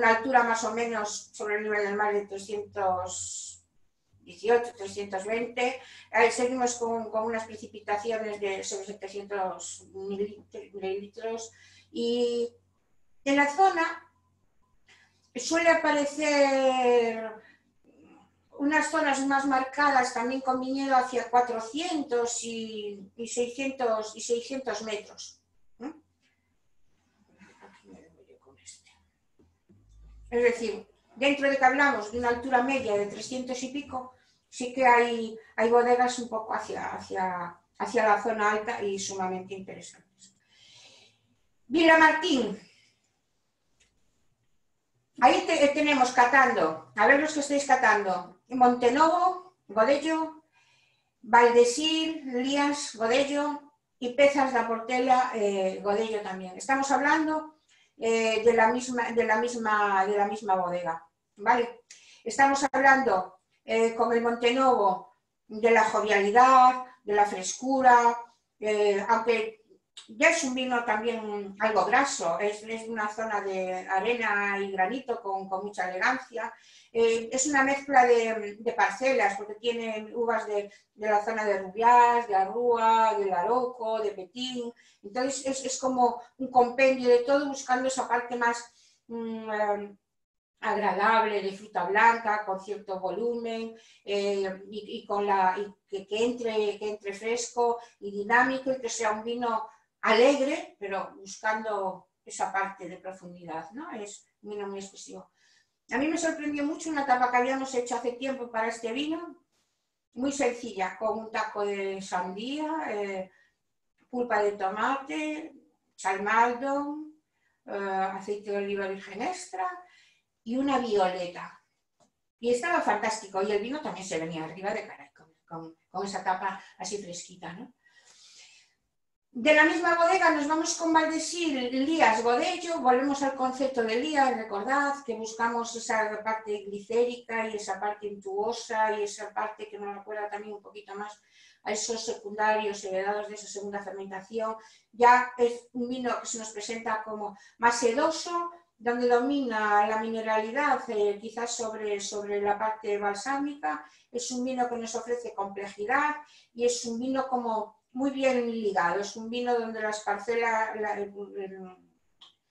altura más o menos sobre el nivel del mar de 318, 320, seguimos con unas precipitaciones de sobre 700 mililitros y en la zona suele aparecer unas zonas más marcadas también con viñedo hacia 400 y 600 metros. Es decir, dentro de que hablamos de una altura media de 300 y pico, sí que hay bodegas un poco hacia la zona alta y sumamente interesantes. Vilamartín. Ahí tenemos catando, a ver los que estáis catando, Montenovo, Godello, Valdesir, Lías, Godello y Pezas da Portela, Godello también. Estamos hablando de la misma bodega, ¿vale? Estamos hablando con el Montenovo de la jovialidad, de la frescura, aunque ya es un vino también algo graso, es una zona de arena y granito con mucha elegancia. Es una mezcla de parcelas, porque tiene uvas de la zona de Rubiás, de Arrúa, del Aroco, de Petín. Entonces es como un compendio de todo, buscando esa parte más agradable de fruta blanca, con cierto volumen y que entre fresco y dinámico y que sea un vino alegre, pero buscando esa parte de profundidad, ¿no? Es un vino muy expresivo. A mí me sorprendió mucho una tapa que habíamos hecho hace tiempo para este vino, muy sencilla, con un taco de sandía, pulpa de tomate, salmaldón, aceite de oliva virgen extra y una violeta. Y estaba fantástico, y el vino también se venía arriba de cara con esa tapa así fresquita, ¿no? De la misma bodega nos vamos con Valdesir, Lías, Godello, volvemos al concepto de Lías, recordad que buscamos esa parte glicérica y esa parte untuosa y esa parte que nos recuerda también un poquito más a esos secundarios heredados de esa segunda fermentación. Ya es un vino que se nos presenta como más sedoso, donde domina la mineralidad quizás sobre la parte balsámica. Es un vino que nos ofrece complejidad y es un vino como muy bien ligado, es un vino donde las parcelas,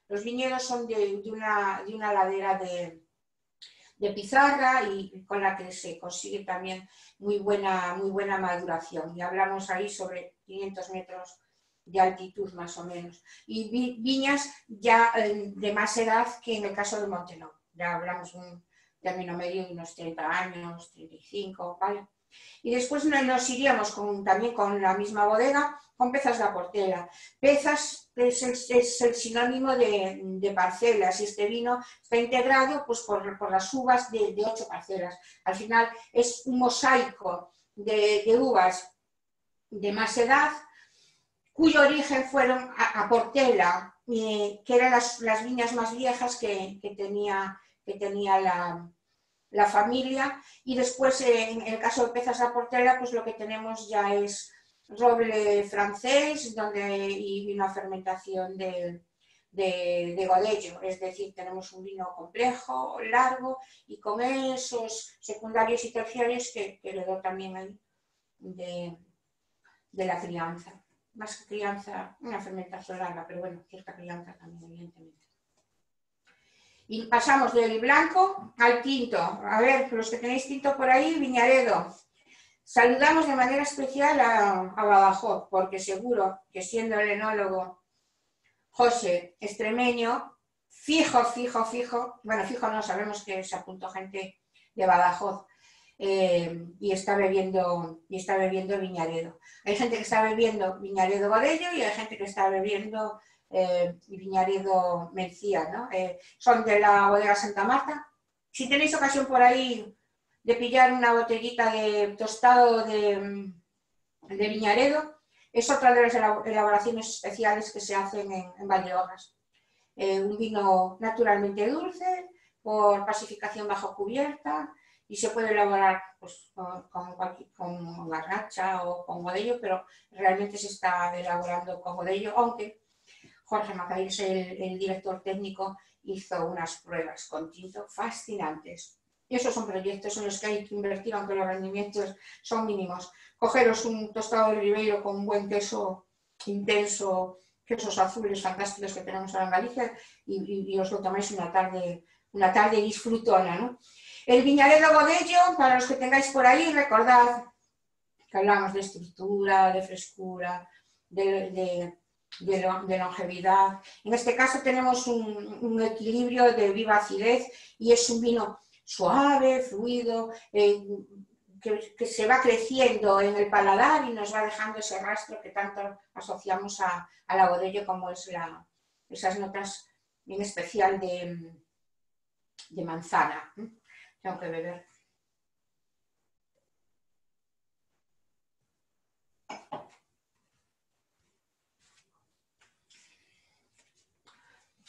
los viñedos son de una ladera de pizarra y con la que se consigue también muy buena maduración. Y hablamos ahí sobre 500 metros de altitud más o menos. Y viñas ya de más edad que en el caso de Montenovo. Ya hablamos un término medio de unos 30 años, 35, ¿vale? Y después nos iríamos también con la misma bodega, con Pezas da Portela. Pezas es el sinónimo de parcelas y este vino está integrado pues, por las uvas de 8 parcelas. Al final es un mosaico de uvas de más edad, cuyo origen fueron a Portela, que eran las viñas más viejas que tenía la familia, y después en el caso de Pezas da Portela pues lo que tenemos ya es roble francés y una fermentación de Godello, es decir, tenemos un vino complejo, largo y con esos secundarios y terciarios que heredó también ahí de la crianza, más que crianza, una fermentación larga, pero bueno, cierta crianza también evidentemente. Y pasamos del blanco al tinto. A ver, los que tenéis tinto por ahí, Viñaredo. Saludamos de manera especial a Badajoz, porque seguro que siendo el enólogo José extremeño, fijo, bueno, fijo no, sabemos que se apuntó gente de Badajoz y está bebiendo Viñaredo. Hay gente que está bebiendo Viñaredo Godello y hay gente que está bebiendo y Viñaredo Mencía, ¿no? Son de la bodega Santa Marta. Si tenéis ocasión por ahí de pillar una botellita de tostado de Viñaredo, es otra de las elaboraciones especiales que se hacen en Valdeorras. Un vino naturalmente dulce, por pacificación bajo cubierta, y se puede elaborar pues, con garnacha o con godello, pero realmente se está elaborando con godello, aunque Jorge Macaires, el director técnico, hizo unas pruebas con tinto fascinantes. Esos son proyectos en los que hay que invertir, aunque los rendimientos son mínimos. Cogeros un tostado de Ribeiro con un buen queso intenso, quesos azules fantásticos que tenemos ahora en Galicia, y os lo tomáis una tarde disfrutona, ¿no? El Viñaredo Godello, para los que tengáis por ahí, recordad que hablamos de estructura, de frescura, de longevidad. En este caso tenemos un equilibrio de viva acidez y es un vino suave, fluido, que se va creciendo en el paladar y nos va dejando ese rastro que tanto asociamos a la Godello, como es esas notas en especial de manzana. Tengo que beber.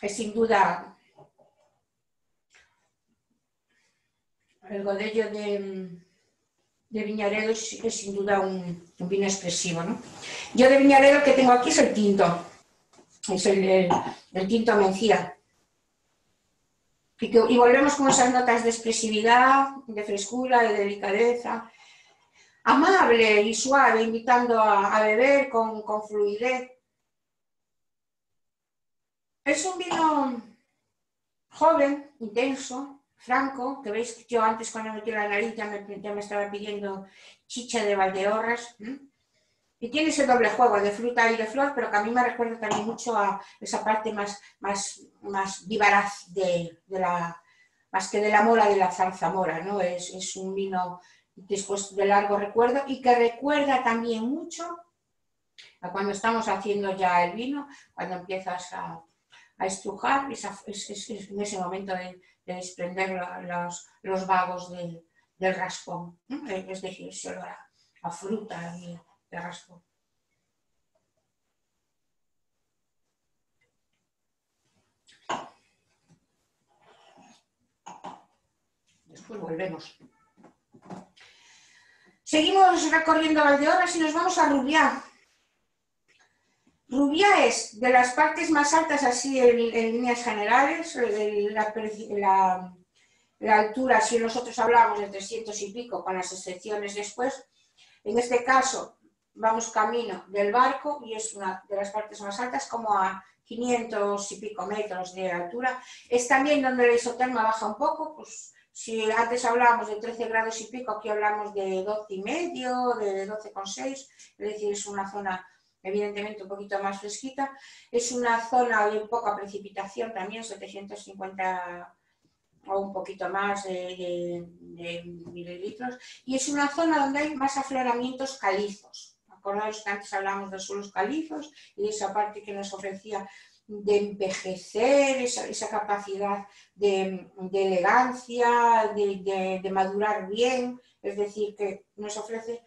Es sin duda el Godello de Viñaredo es sin duda un vino expresivo, ¿no? Yo de Viñaredo que tengo aquí es el tinto, es el tinto Mencía. Y volvemos con esas notas de expresividad, de frescura, de delicadeza, amable y suave, invitando a beber con fluidez. Es un vino joven, intenso, franco, que veis que yo antes cuando metí la nariz ya me estaba pidiendo chicha de Valdeorras, y tiene ese doble juego de fruta y de flor, pero que a mí me recuerda también mucho a esa parte más vivaraz más que de la mora de la zarzamora, ¿no? Es un vino después de largo recuerdo y que recuerda también mucho a cuando estamos haciendo ya el vino, cuando empiezas a estrujar, en ese momento de desprender los vagos del raspón, ¿no? Es decir, ese olor a fruta y de raspón. Después volvemos. Seguimos recorriendo Valdeorras y nos vamos a Rubiá. Rubiá es de las partes más altas, así en líneas generales, la altura, si nosotros hablamos de 300 y pico, con las excepciones después. En este caso vamos camino del Barco y es una de las partes más altas, como a 500 y pico metros de altura. Es también donde el isoterma baja un poco, pues si antes hablábamos de 13 grados y pico, aquí hablamos de 12 y medio, de 12,6, es decir, es una zona evidentemente un poquito más fresquita. Es una zona de poca precipitación también, 750 o un poquito más de mililitros, y es una zona donde hay más afloramientos calizos. Acordaos que antes hablamos de suelos calizos y de esa parte que nos ofrecía de envejecer, esa capacidad de elegancia, de madurar bien, es decir, que nos ofrece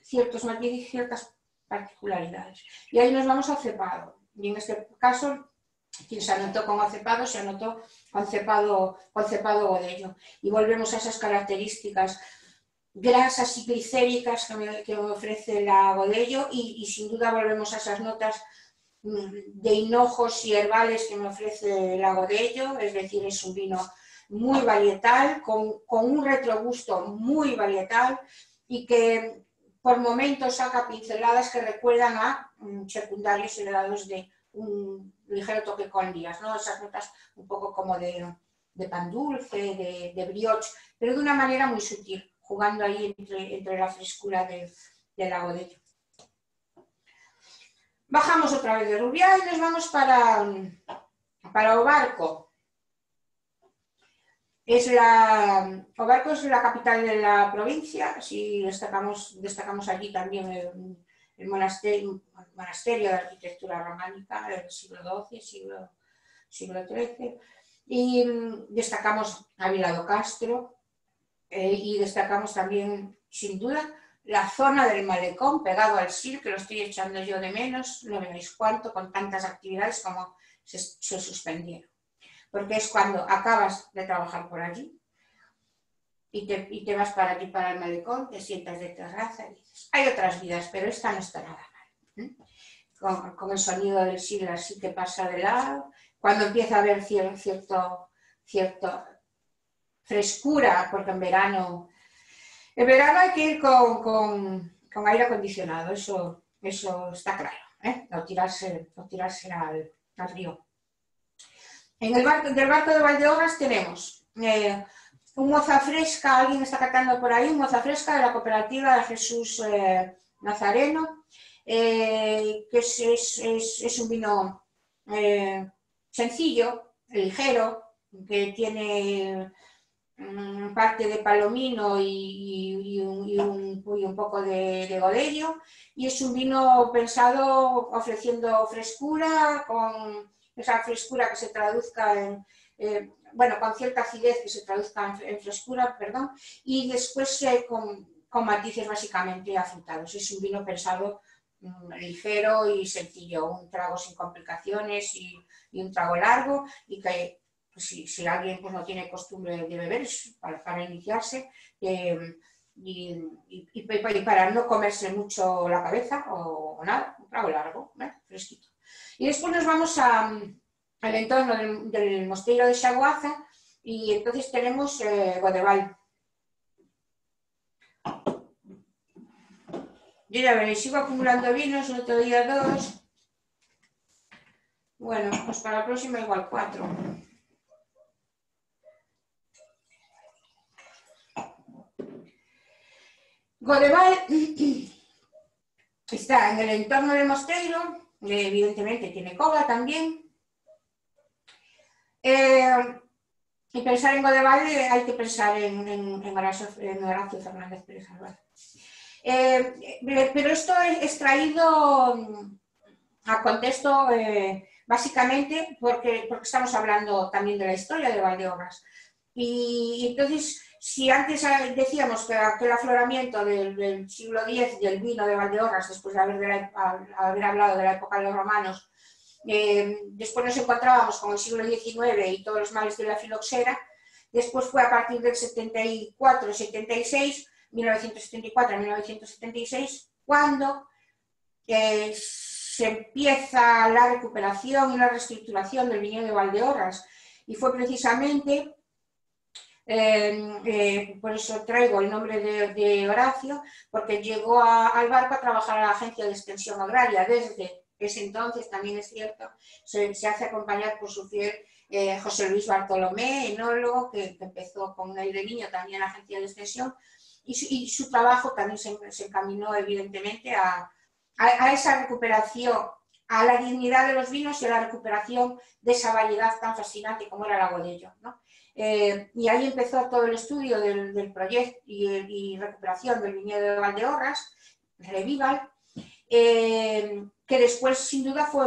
ciertos matices y ciertas particularidades. Y ahí nos vamos al cepado, y en este caso quien se anotó con acepado, se anotó con cepado Godello. Y volvemos a esas características grasas y glicéricas que me ofrece la Godello, y sin duda volvemos a esas notas de hinojos y herbales que me ofrece la Godello, es decir, es un vino muy varietal, con un retrogusto muy varietal y que por momentos saca pinceladas que recuerdan a secundarios heredados de un ligero toque con lías, ¿no? Esas notas un poco como de pan dulce, de brioche, pero de una manera muy sutil, jugando ahí entre la frescura de la Godello. Bajamos otra vez de Rubiá y nos vamos para Obarco. Obarco es la capital de la provincia, si destacamos allí también el monasterio de arquitectura románica del siglo XII, siglo XIII, y destacamos a Vila do Castro, y destacamos también, sin duda, la zona del malecón pegado al Sil, que lo estoy echando yo de menos, no veis cuánto, con tantas actividades como se suspendieron. Porque es cuando acabas de trabajar por allí y te vas para allí, para el malecón, te sientas de terraza y dices, hay otras vidas, pero esta no está nada mal. Con el sonido del Sil así que pasa de lado, cuando empieza a haber cierta frescura, porque en verano hay que ir con aire acondicionado, eso está claro, no tirarse al río. Del barco de Valdeorras tenemos un moza fresca, alguien está catando por ahí, un moza fresca de la cooperativa de Jesús Nazareno, que es un vino sencillo, ligero, que tiene parte de palomino y un poco de godello, y es un vino pensado ofreciendo frescura, con esa frescura que se traduzca con cierta acidez que se traduzca en frescura, perdón, y después con matices básicamente afrutados. Es un vino pensado ligero y sencillo, un trago sin complicaciones y un trago largo, y que si alguien pues, no tiene costumbre de beber para iniciarse y para no comerse mucho la cabeza o nada, un trago largo, fresquito. Y después nos vamos al entorno del mosteiro de Xaguaza y entonces tenemos Godeval. Yo ya veréis, sigo acumulando vinos, el otro día 2. Bueno, pues para la próxima igual 4. Godeval está en el entorno del mosteiro, evidentemente tiene cova también. Y pensar en Godeval hay que pensar en Horacio Fernández Pérez Alvar. Pero esto es traído a contexto básicamente porque estamos hablando también de la historia de Valdeorras. Y entonces, si antes decíamos que aquel afloramiento del siglo X del vino de Valdeorras, después de haber hablado de la época de los romanos, después nos encontrábamos con el siglo XIX y todos los males de la filoxera, después fue a partir del 74-76, 1974-1976, cuando se empieza la recuperación y la reestructuración del viñedo de Valdeorras, y fue precisamente, por eso traigo el nombre de Horacio, porque llegó al barco a trabajar a la Agencia de Extensión Agraria. Desde ese entonces, también es cierto, se hace acompañar por su fiel José Luis Bartolomé, enólogo, que empezó con él de niño también en la Agencia de Extensión, y su trabajo también se encaminó evidentemente a esa recuperación, a la dignidad de los vinos y a la recuperación de esa variedad tan fascinante como era la Godello, ¿no? Y ahí empezó todo el estudio del proyecto y recuperación del viñedo de Valdeorras, Revival, que después sin duda fue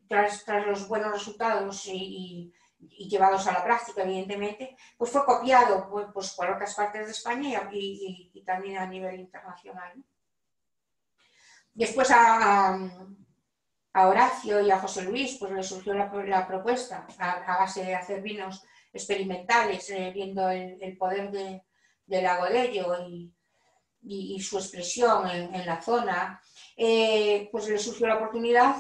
tras los buenos resultados y llevados a la práctica, evidentemente, pues fue copiado pues, por otras partes de España y también a nivel internacional, ¿no? Después a Horacio y a José Luis pues le surgió la propuesta a base de hacer vinos experimentales, viendo el poder de la Godello y su expresión en la zona, pues le surgió la oportunidad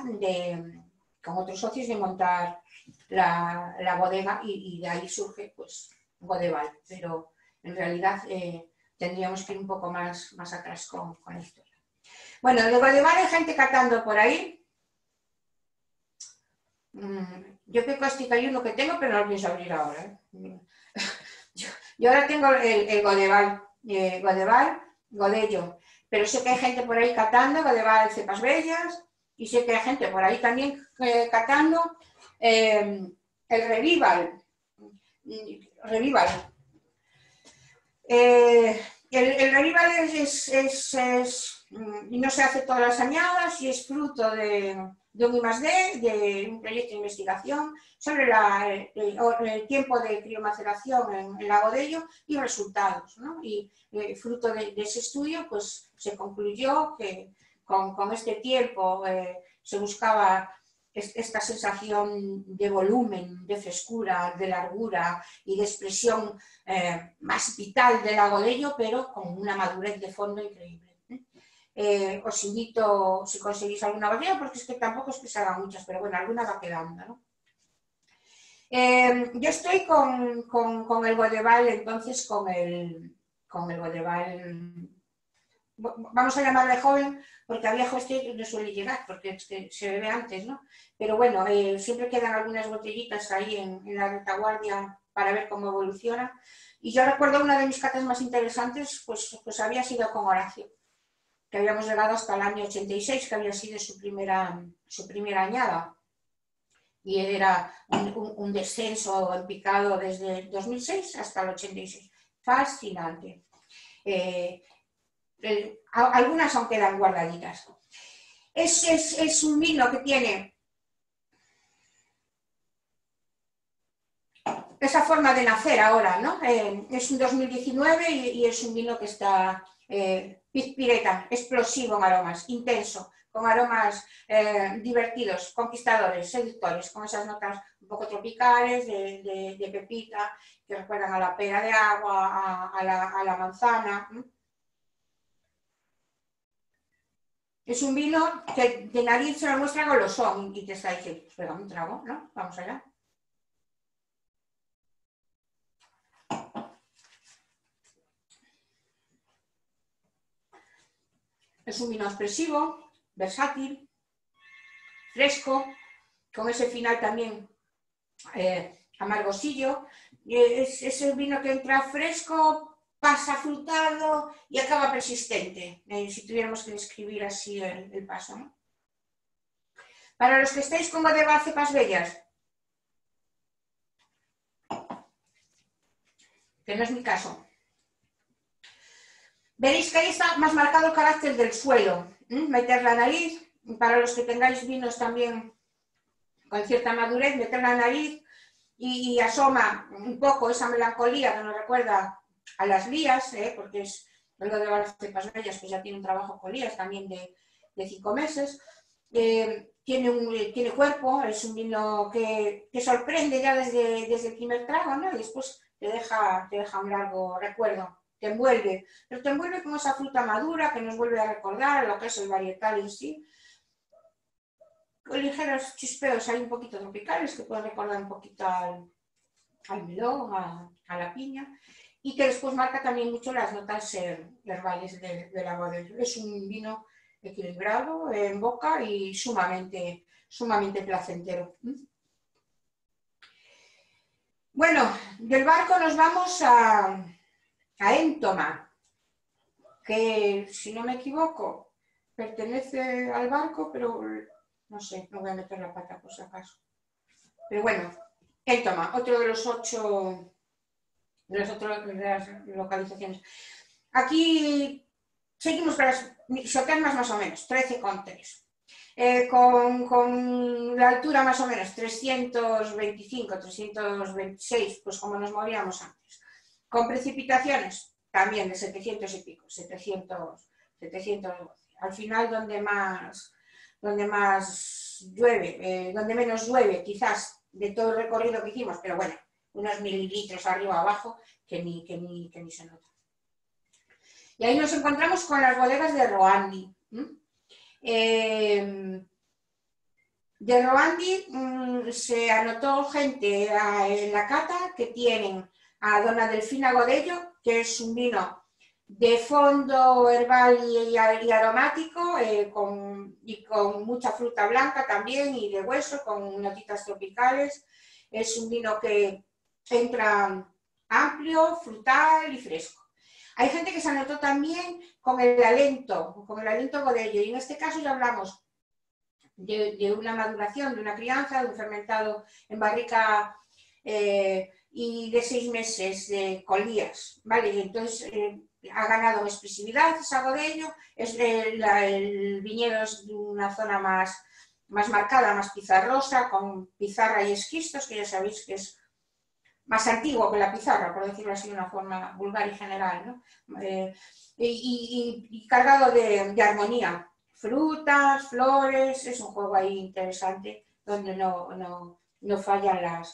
con otros socios de montar la bodega y de ahí surge pues Godeval, pero en realidad tendríamos que ir un poco más atrás con la historia. Bueno, de Godeval hay gente catando por ahí. Yo qué cóstica hay uno que tengo, pero no lo pienso abrir ahora. Yo ahora tengo el Godeval, Godello, pero sé que hay gente por ahí catando Godeval cepas bellas, y sé que hay gente por ahí también catando el Revival. El Revival es y no se hace todas las añadas y es fruto de un I+D, de un proyecto de investigación sobre el tiempo de criomaceración en Lago de Ello y resultados, ¿no? Y fruto de ese estudio pues se concluyó que con este tiempo se buscaba esta sensación de volumen, de frescura, de largura y de expresión más vital del Lago de Ello, pero con una madurez de fondo increíble. Os invito, si conseguís alguna botella, porque es que tampoco es que se hagan muchas, pero bueno, alguna va quedando, ¿no? Yo estoy con el Godeval, entonces con el Godeval, vamos a llamarle joven, porque a viejo este no suele llegar, porque es que se bebe antes, ¿no? Pero bueno, siempre quedan algunas botellitas ahí en la retaguardia para ver cómo evoluciona. Y yo recuerdo una de mis catas más interesantes, pues había sido con Horacio, que habíamos llegado hasta el año 86, que había sido su primera añada. Y era un descenso en picado desde el 2006 hasta el 86. Fascinante. Algunas aún quedan guardaditas. Es un vino que tiene esa forma de nacer ahora, ¿no? Es un 2019 y es un vino que está pireta, explosivo en aromas, intenso, con aromas divertidos, conquistadores, seductores, con esas notas un poco tropicales de pepita, que recuerdan a la pera de agua, a la manzana. Es un vino que de nariz se lo muestra golosón y te está diciendo, espera un trago, ¿no? Vamos allá. Es un vino expresivo, versátil, fresco, con ese final también amargosillo. Es el vino que entra fresco, pasa frutado y acaba persistente, si tuviéramos que describir así el paso, ¿no? Para los que estáis con Godeval cepas bellas, que no es mi caso, veréis que ahí está más marcado el carácter del suelo. Meter la nariz, para los que tengáis vinos también con cierta madurez, meter la nariz y asoma un poco esa melancolía que nos recuerda a las lías, porque es lo de las cepas bellas, pues ya tiene un trabajo con lías también de 5 meses. Tiene cuerpo, es un vino que sorprende ya desde el primer trago, ¿no? Y después te deja un largo recuerdo, te envuelve, pero te envuelve con esa fruta madura que nos vuelve a recordar lo que es el varietal en sí, con ligeros chispeos ahí un poquito tropicales que pueden recordar un poquito al melón, a la piña, y que después marca también mucho las notas herbales de la Godeval. Es un vino equilibrado en boca y sumamente placentero. Bueno, del barco nos vamos a Éntoma, que si no me equivoco pertenece al barco, pero no sé, no voy a meter la pata por si acaso. Pero bueno, Éntoma, otro de los 8 de las localizaciones. Aquí seguimos con las isotermas más o menos, 13,3. Con la altura más o menos 325, 326, pues como nos movíamos antes. Con precipitaciones también de 700 y pico, 712. Al final donde más llueve, donde menos llueve quizás de todo el recorrido que hicimos, pero bueno, unos mililitros arriba o abajo que ni se nota. Y ahí nos encontramos con las bodegas de Roandi. De Roandi se anotó gente en la cata que tienen a Dona Delfina Godello, que es un vino de fondo herbal y aromático, con mucha fruta blanca también y de hueso, con notitas tropicales. Es un vino que entra amplio, frutal y fresco. Hay gente que se anotó también con el alento Godello, y en este caso ya hablamos de una maduración, de una crianza, de un fermentado en barrica y de 6 meses de colías, ¿vale? Y entonces ha ganado expresividad esa Godello, el viñedo es de una zona más marcada, más pizarrosa, con pizarra y esquistos, que ya sabéis que es más antiguo que la pizarra, por decirlo así de una forma vulgar y general, ¿no? Y cargado de armonía, frutas, flores, es un juego ahí interesante donde no fallan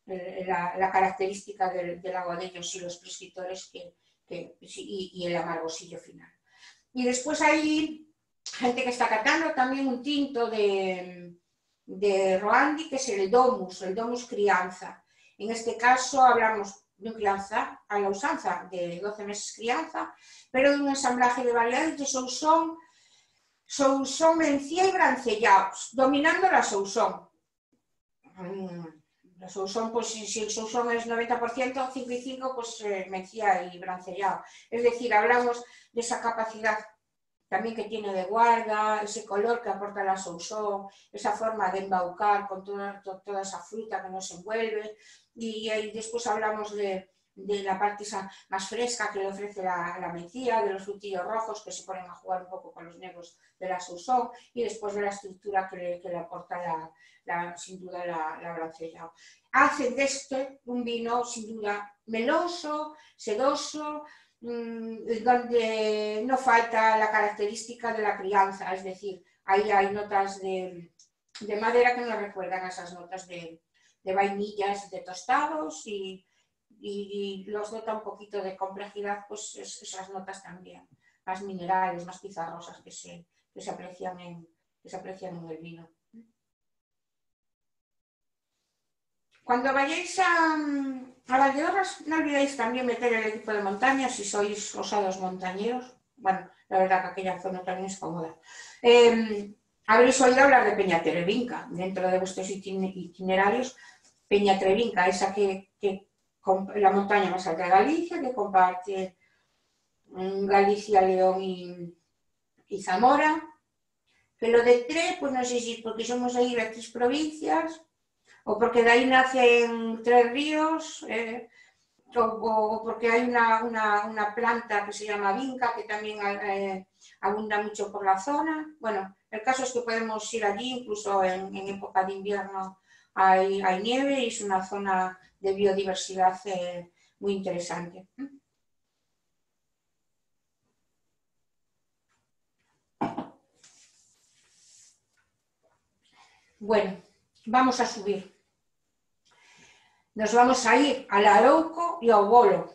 la característica del aguadeños y los prescriptores y el amargosillo final. Y después hay gente que está catando también un tinto de Roandi, que es el Domus crianza. En este caso hablamos de crianza a la usanza de 12 meses crianza, pero de un ensamblaje de variedades de Sousón, Mencía y Brancellaos, dominando la Sousón. La Sousón, pues si el Sousón es 90%, 5 y 5, pues Mencía y Brancellao. Es decir, hablamos de esa capacidad también que tiene de guarda, ese color que aporta la Sousón, esa forma de embaucar con toda esa fruta que nos envuelve, y después hablamos de la parte más fresca que le ofrece la Mencía, de los frutillos rojos que se ponen a jugar un poco con los negros de la Sousón, y después de la estructura que le aporta sin duda la Brancellao. Hacen de este un vino sin duda meloso, sedoso, donde no falta la característica de la crianza, es decir, ahí hay notas de madera que nos recuerdan a esas notas de vainillas, de tostados, y los nota un poquito de complejidad, pues esas notas también, más minerales, más pizarrosas que se aprecian en el vino. Cuando vayáis a Valdeorras, no olvidéis también meter el equipo de montaña si sois osados montañeros. Bueno, la verdad que aquella zona también es cómoda. Habréis oído hablar de Peñatrevinca dentro de vuestros itinerarios. Peñatrevinca, esa que la montaña más alta de Galicia, que comparte Galicia, León y Zamora. Que lo de Tre, pues no sé si es porque somos ahí las 3 provincias, o porque de ahí nacen 3 ríos, o porque hay una planta que se llama vinca, que también abunda mucho por la zona. Bueno, el caso es que podemos ir allí, incluso en época de invierno hay nieve, y es una zona de biodiversidad muy interesante. Bueno, vamos a subir. Nos vamos a ir al Arouco y ao Bolo.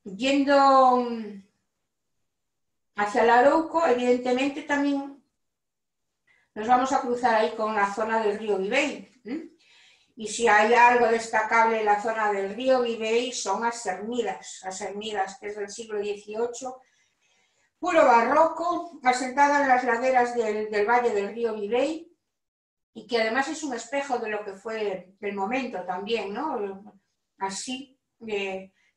Yendo hacia el Arouco, evidentemente también nos vamos a cruzar ahí con la zona del río Vivei. Y si hay algo destacable en la zona del río Vivei son las Hermidas, que es del siglo XVIII, puro barroco, asentada en las laderas del valle del río Vivei, y que además es un espejo de lo que fue el momento también, ¿no? Así,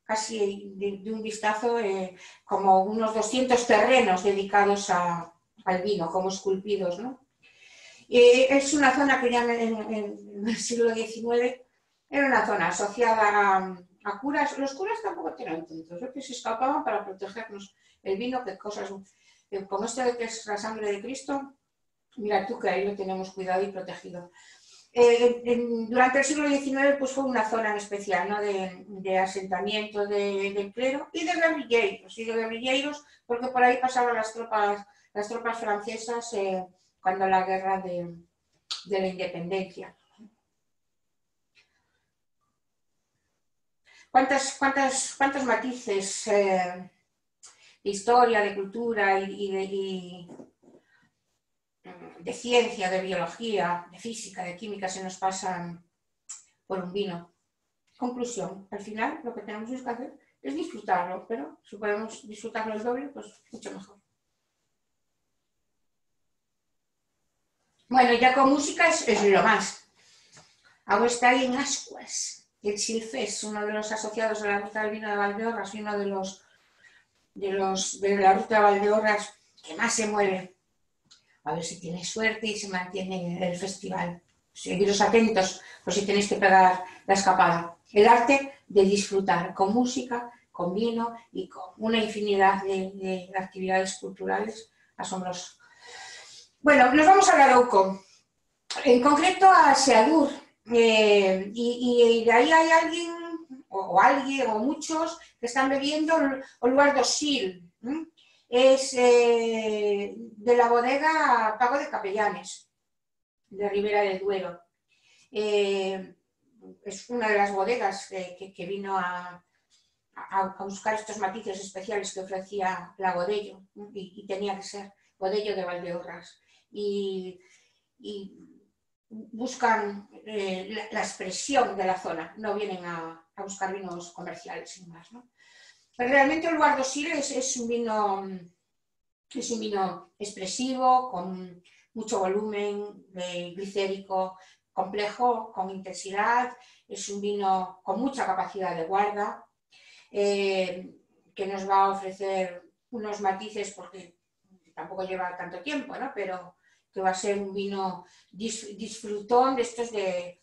casi de un vistazo, como unos 200 terrenos dedicados al vino, como esculpidos, ¿no? Es una zona que ya en el siglo XIX era una zona asociada a curas. Los curas tampoco eran tontos, que se escapaban para protegernos el vino, que cosas como esto de que es la sangre de Cristo. Mira tú que ahí lo tenemos cuidado y protegido. Durante el siglo XIX pues fue una zona en especial, ¿no? de asentamiento del clero y de guerrilleros, porque por ahí pasaban las tropas francesas cuando la guerra de la independencia. ¿Cuántos matices de historia, de cultura y de ciencia, de biología, de física, de química se nos pasan por un vino? Conclusión, al final lo que tenemos que hacer es disfrutarlo, pero si podemos disfrutarlo el doble, pues mucho mejor. Bueno, ya con música es lo más. Ahora está ahí en Ascuas, el Silfés, uno de los asociados de la Ruta del Vino de Valdeorras y uno de la Ruta de Valdeorras que más se mueve. A ver si tiene suerte y se mantiene el festival. seguiros atentos por si tenéis que pegar la escapada. El arte de disfrutar con música, con vino y con una infinidad de actividades culturales asombrosas. Bueno, nos vamos a Larouco, en concreto a Seadur, y de ahí hay alguien o muchos que están bebiendo Oluardo Sil. Es de la bodega Pago de Capellanes, de Ribera del Duero. Es una de las bodegas que vino a buscar estos matices especiales que ofrecía la Godello, y tenía que ser Godello de Valdeorras. Y buscan la expresión de la zona, no vienen a buscar vinos comerciales sin más, ¿no? Pero realmente el Oluardo Sil es un vino expresivo, con mucho volumen glicérico, complejo, con intensidad. Es un vino con mucha capacidad de guarda, que nos va a ofrecer unos matices, porque tampoco lleva tanto tiempo, ¿no? Pero que va a ser un vino disfrutón de estos de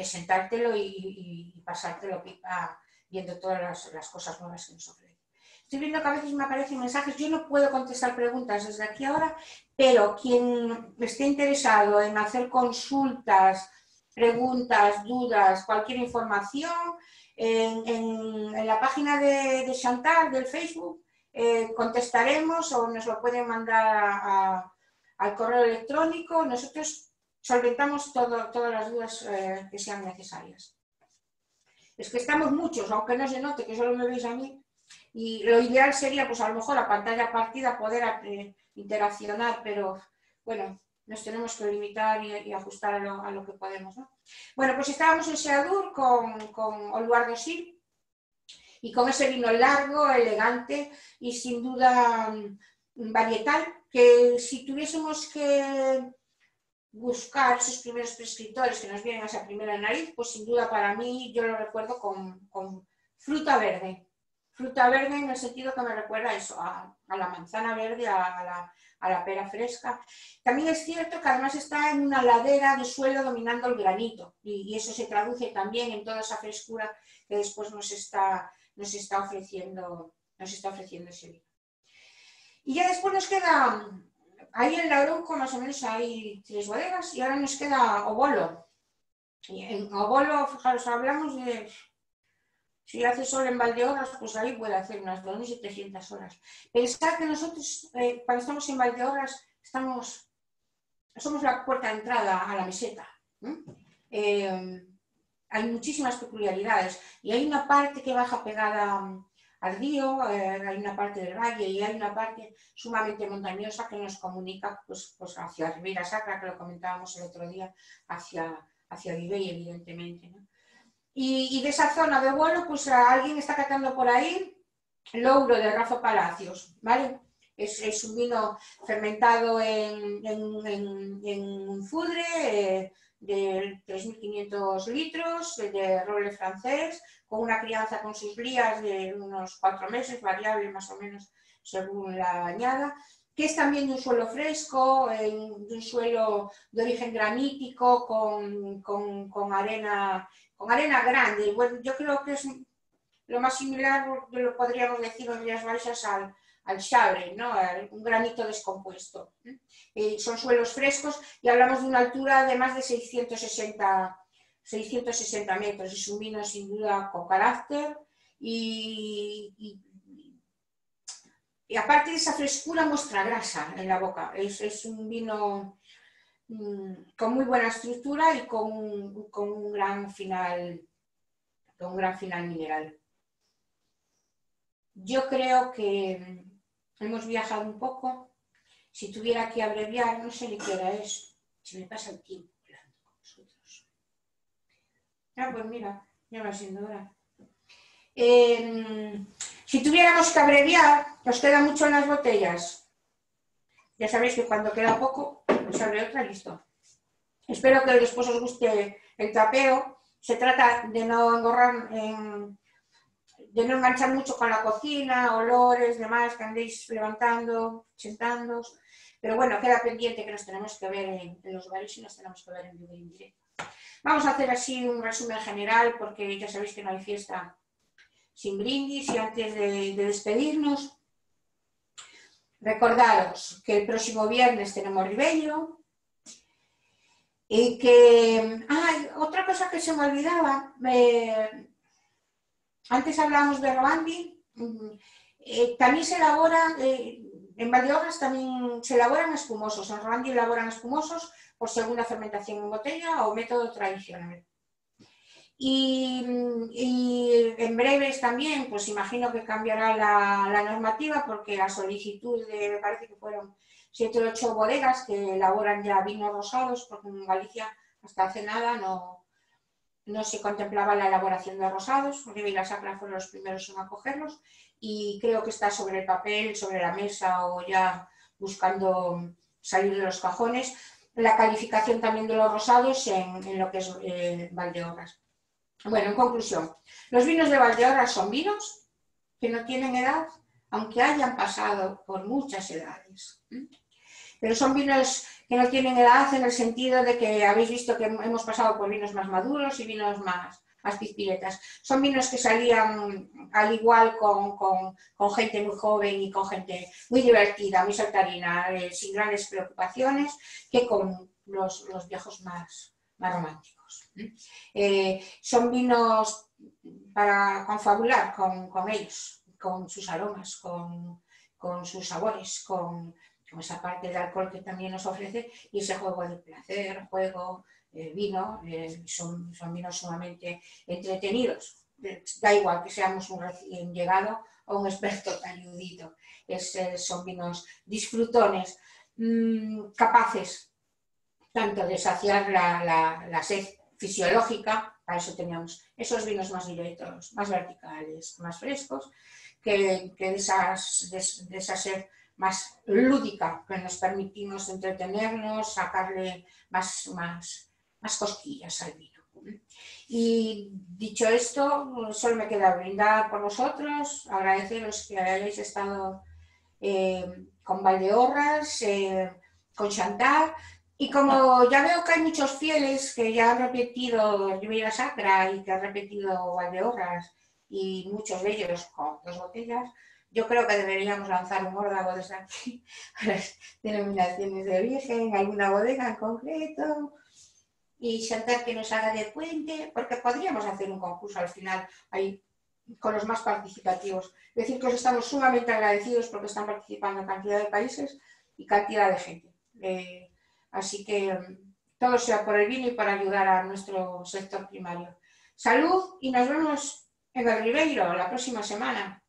sentártelo y pasártelo pipa viendo todas las cosas nuevas que nos ofrece. Estoy viendo que a veces me aparecen mensajes, yo no puedo contestar preguntas desde aquí ahora, pero quien esté interesado en hacer consultas, preguntas, dudas, cualquier información, en la página de Chantal del Facebook contestaremos, o nos lo pueden mandar al correo electrónico. Nosotros solventamos todas las dudas que sean necesarias. Es que estamos muchos, aunque no se note que solo me veis a mí, y lo ideal sería, pues a lo mejor, a pantalla partida poder interaccionar, pero bueno, nos tenemos que limitar y ajustar a lo que podemos, ¿no? Bueno, pues estábamos en Seadur con Oluardo Sil, y con ese vino largo, elegante y sin duda varietal, que si tuviésemos que buscar esos primeros prescriptores que nos vienen a esa primera nariz, pues sin duda para mí yo lo recuerdo con fruta verde. Fruta verde en el sentido que me recuerda eso, a la manzana verde, a la pera fresca. También es cierto que además está en una ladera de suelo dominando el granito, y eso se traduce también en toda esa frescura que después nos está ofreciendo ese vino. Y ya después nos queda, ahí en Larouco más o menos hay 3 bodegas, y ahora nos queda Obolo. Y en Obolo, fijaros, hablamos de, si hace sol en Valdeorras, pues ahí puede hacer unas 2.700 horas. Pensad que nosotros, cuando estamos en Valdeorras, somos la puerta de entrada a la meseta. Hay muchísimas peculiaridades, y hay una parte que baja pegada al río, hay una parte del valle, y hay una parte sumamente montañosa que nos comunica pues hacia Ribeira Sacra, que lo comentábamos el otro día, hacia Vivei, evidentemente, ¿no? Y de esa zona de vuelo, pues alguien está catando por ahí Louro de Rafa Palacios, ¿vale? Es un vino fermentado en un fudre de 3.500 litros, de roble francés, con una crianza con sus lías de unos 4 meses, variable más o menos según la añada, que es también de un suelo fresco, de un suelo de origen granítico, con arena grande. Bueno, yo creo que es lo más similar, lo podríamos decir en Rías Baixas, al Xabre, ¿no? Un granito descompuesto. Son suelos frescos, y hablamos de una altura de más de 660 metros. Es un vino sin duda con carácter, y aparte de esa frescura muestra grasa en la boca. Es un vino con muy buena estructura y con un gran final mineral. Yo creo que hemos viajado un poco. Si tuviera que abreviar, no sé ni qué hora es. Se me pasa el tiempo hablando con vosotros. Pues mira, ya va siendo hora. Si tuviéramos que abreviar, ¿os queda mucho en las botellas? Ya sabéis que cuando queda poco, se abre otra, listo. Espero que después os guste el tapeo. Se trata de no engorrar, de no enganchar mucho con la cocina, olores, demás, que andéis levantando, sentándoos. Pero bueno, queda pendiente que nos tenemos que ver en los bares, y nos tenemos que ver en vivo y en directo. Vamos a hacer así un resumen general porque ya sabéis que no hay fiesta sin brindis y antes de despedirnos, recordaros que el próximo viernes tenemos Ribeiro y que... otra cosa que se me olvidaba, antes hablábamos de Robandi, también se elabora, en Valdeorras también se elaboran espumosos, en Robandi elaboran espumosos por segunda fermentación en botella o método tradicional. Y en breves también, pues imagino que cambiará la normativa porque a solicitud de, me parece que fueron 7 o 8 bodegas que elaboran ya vinos rosados, porque en Galicia hasta hace nada no se contemplaba la elaboración de rosados. Ribera Sacra fueron los primeros en acogerlos y creo que está sobre el papel, sobre la mesa o ya buscando salir de los cajones la calificación también de los rosados en lo que es Valdeorras. Bueno, en conclusión, los vinos de Valdeorras son vinos que no tienen edad, aunque hayan pasado por muchas edades. Pero son vinos que no tienen edad en el sentido de que habéis visto que hemos pasado por vinos más maduros y vinos más pizpiretas. Son vinos que salían al igual con gente muy joven y con gente muy divertida, muy saltarina, sin grandes preocupaciones, que con los viejos más románticos. Son vinos para confabular con ellos, con sus aromas, con sus sabores, con esa parte de alcohol que también nos ofrece y ese juego de placer, vino, son vinos sumamente entretenidos. Da igual que seamos un recién llegado o un experto tan erudito. Son vinos disfrutones, capaces tanto de saciar la sed fisiológica, para eso teníamos esos vinos más directos, más verticales, más frescos, que de esa sed más lúdica, que nos permitimos entretenernos, sacarle más cosquillas al vino. Y dicho esto, solo me queda brindar por vosotros, agradeceros que hayáis estado con Valdeorras, con Chantal. Y como ya veo que hay muchos fieles que ya han repetido Ribera Sacra y que han repetido Valdeorras, y muchos de ellos con 2 botellas, yo creo que deberíamos lanzar un órdago desde aquí a las denominaciones de origen, alguna bodega en concreto, y Chantal que nos haga de puente, porque podríamos hacer un concurso al final ahí con los más participativos. Es decir, que os estamos sumamente agradecidos porque están participando en cantidad de países y cantidad de gente. Así que todo sea por el vino y para ayudar a nuestro sector primario. Salud y nos vemos en el Ribeiro la próxima semana.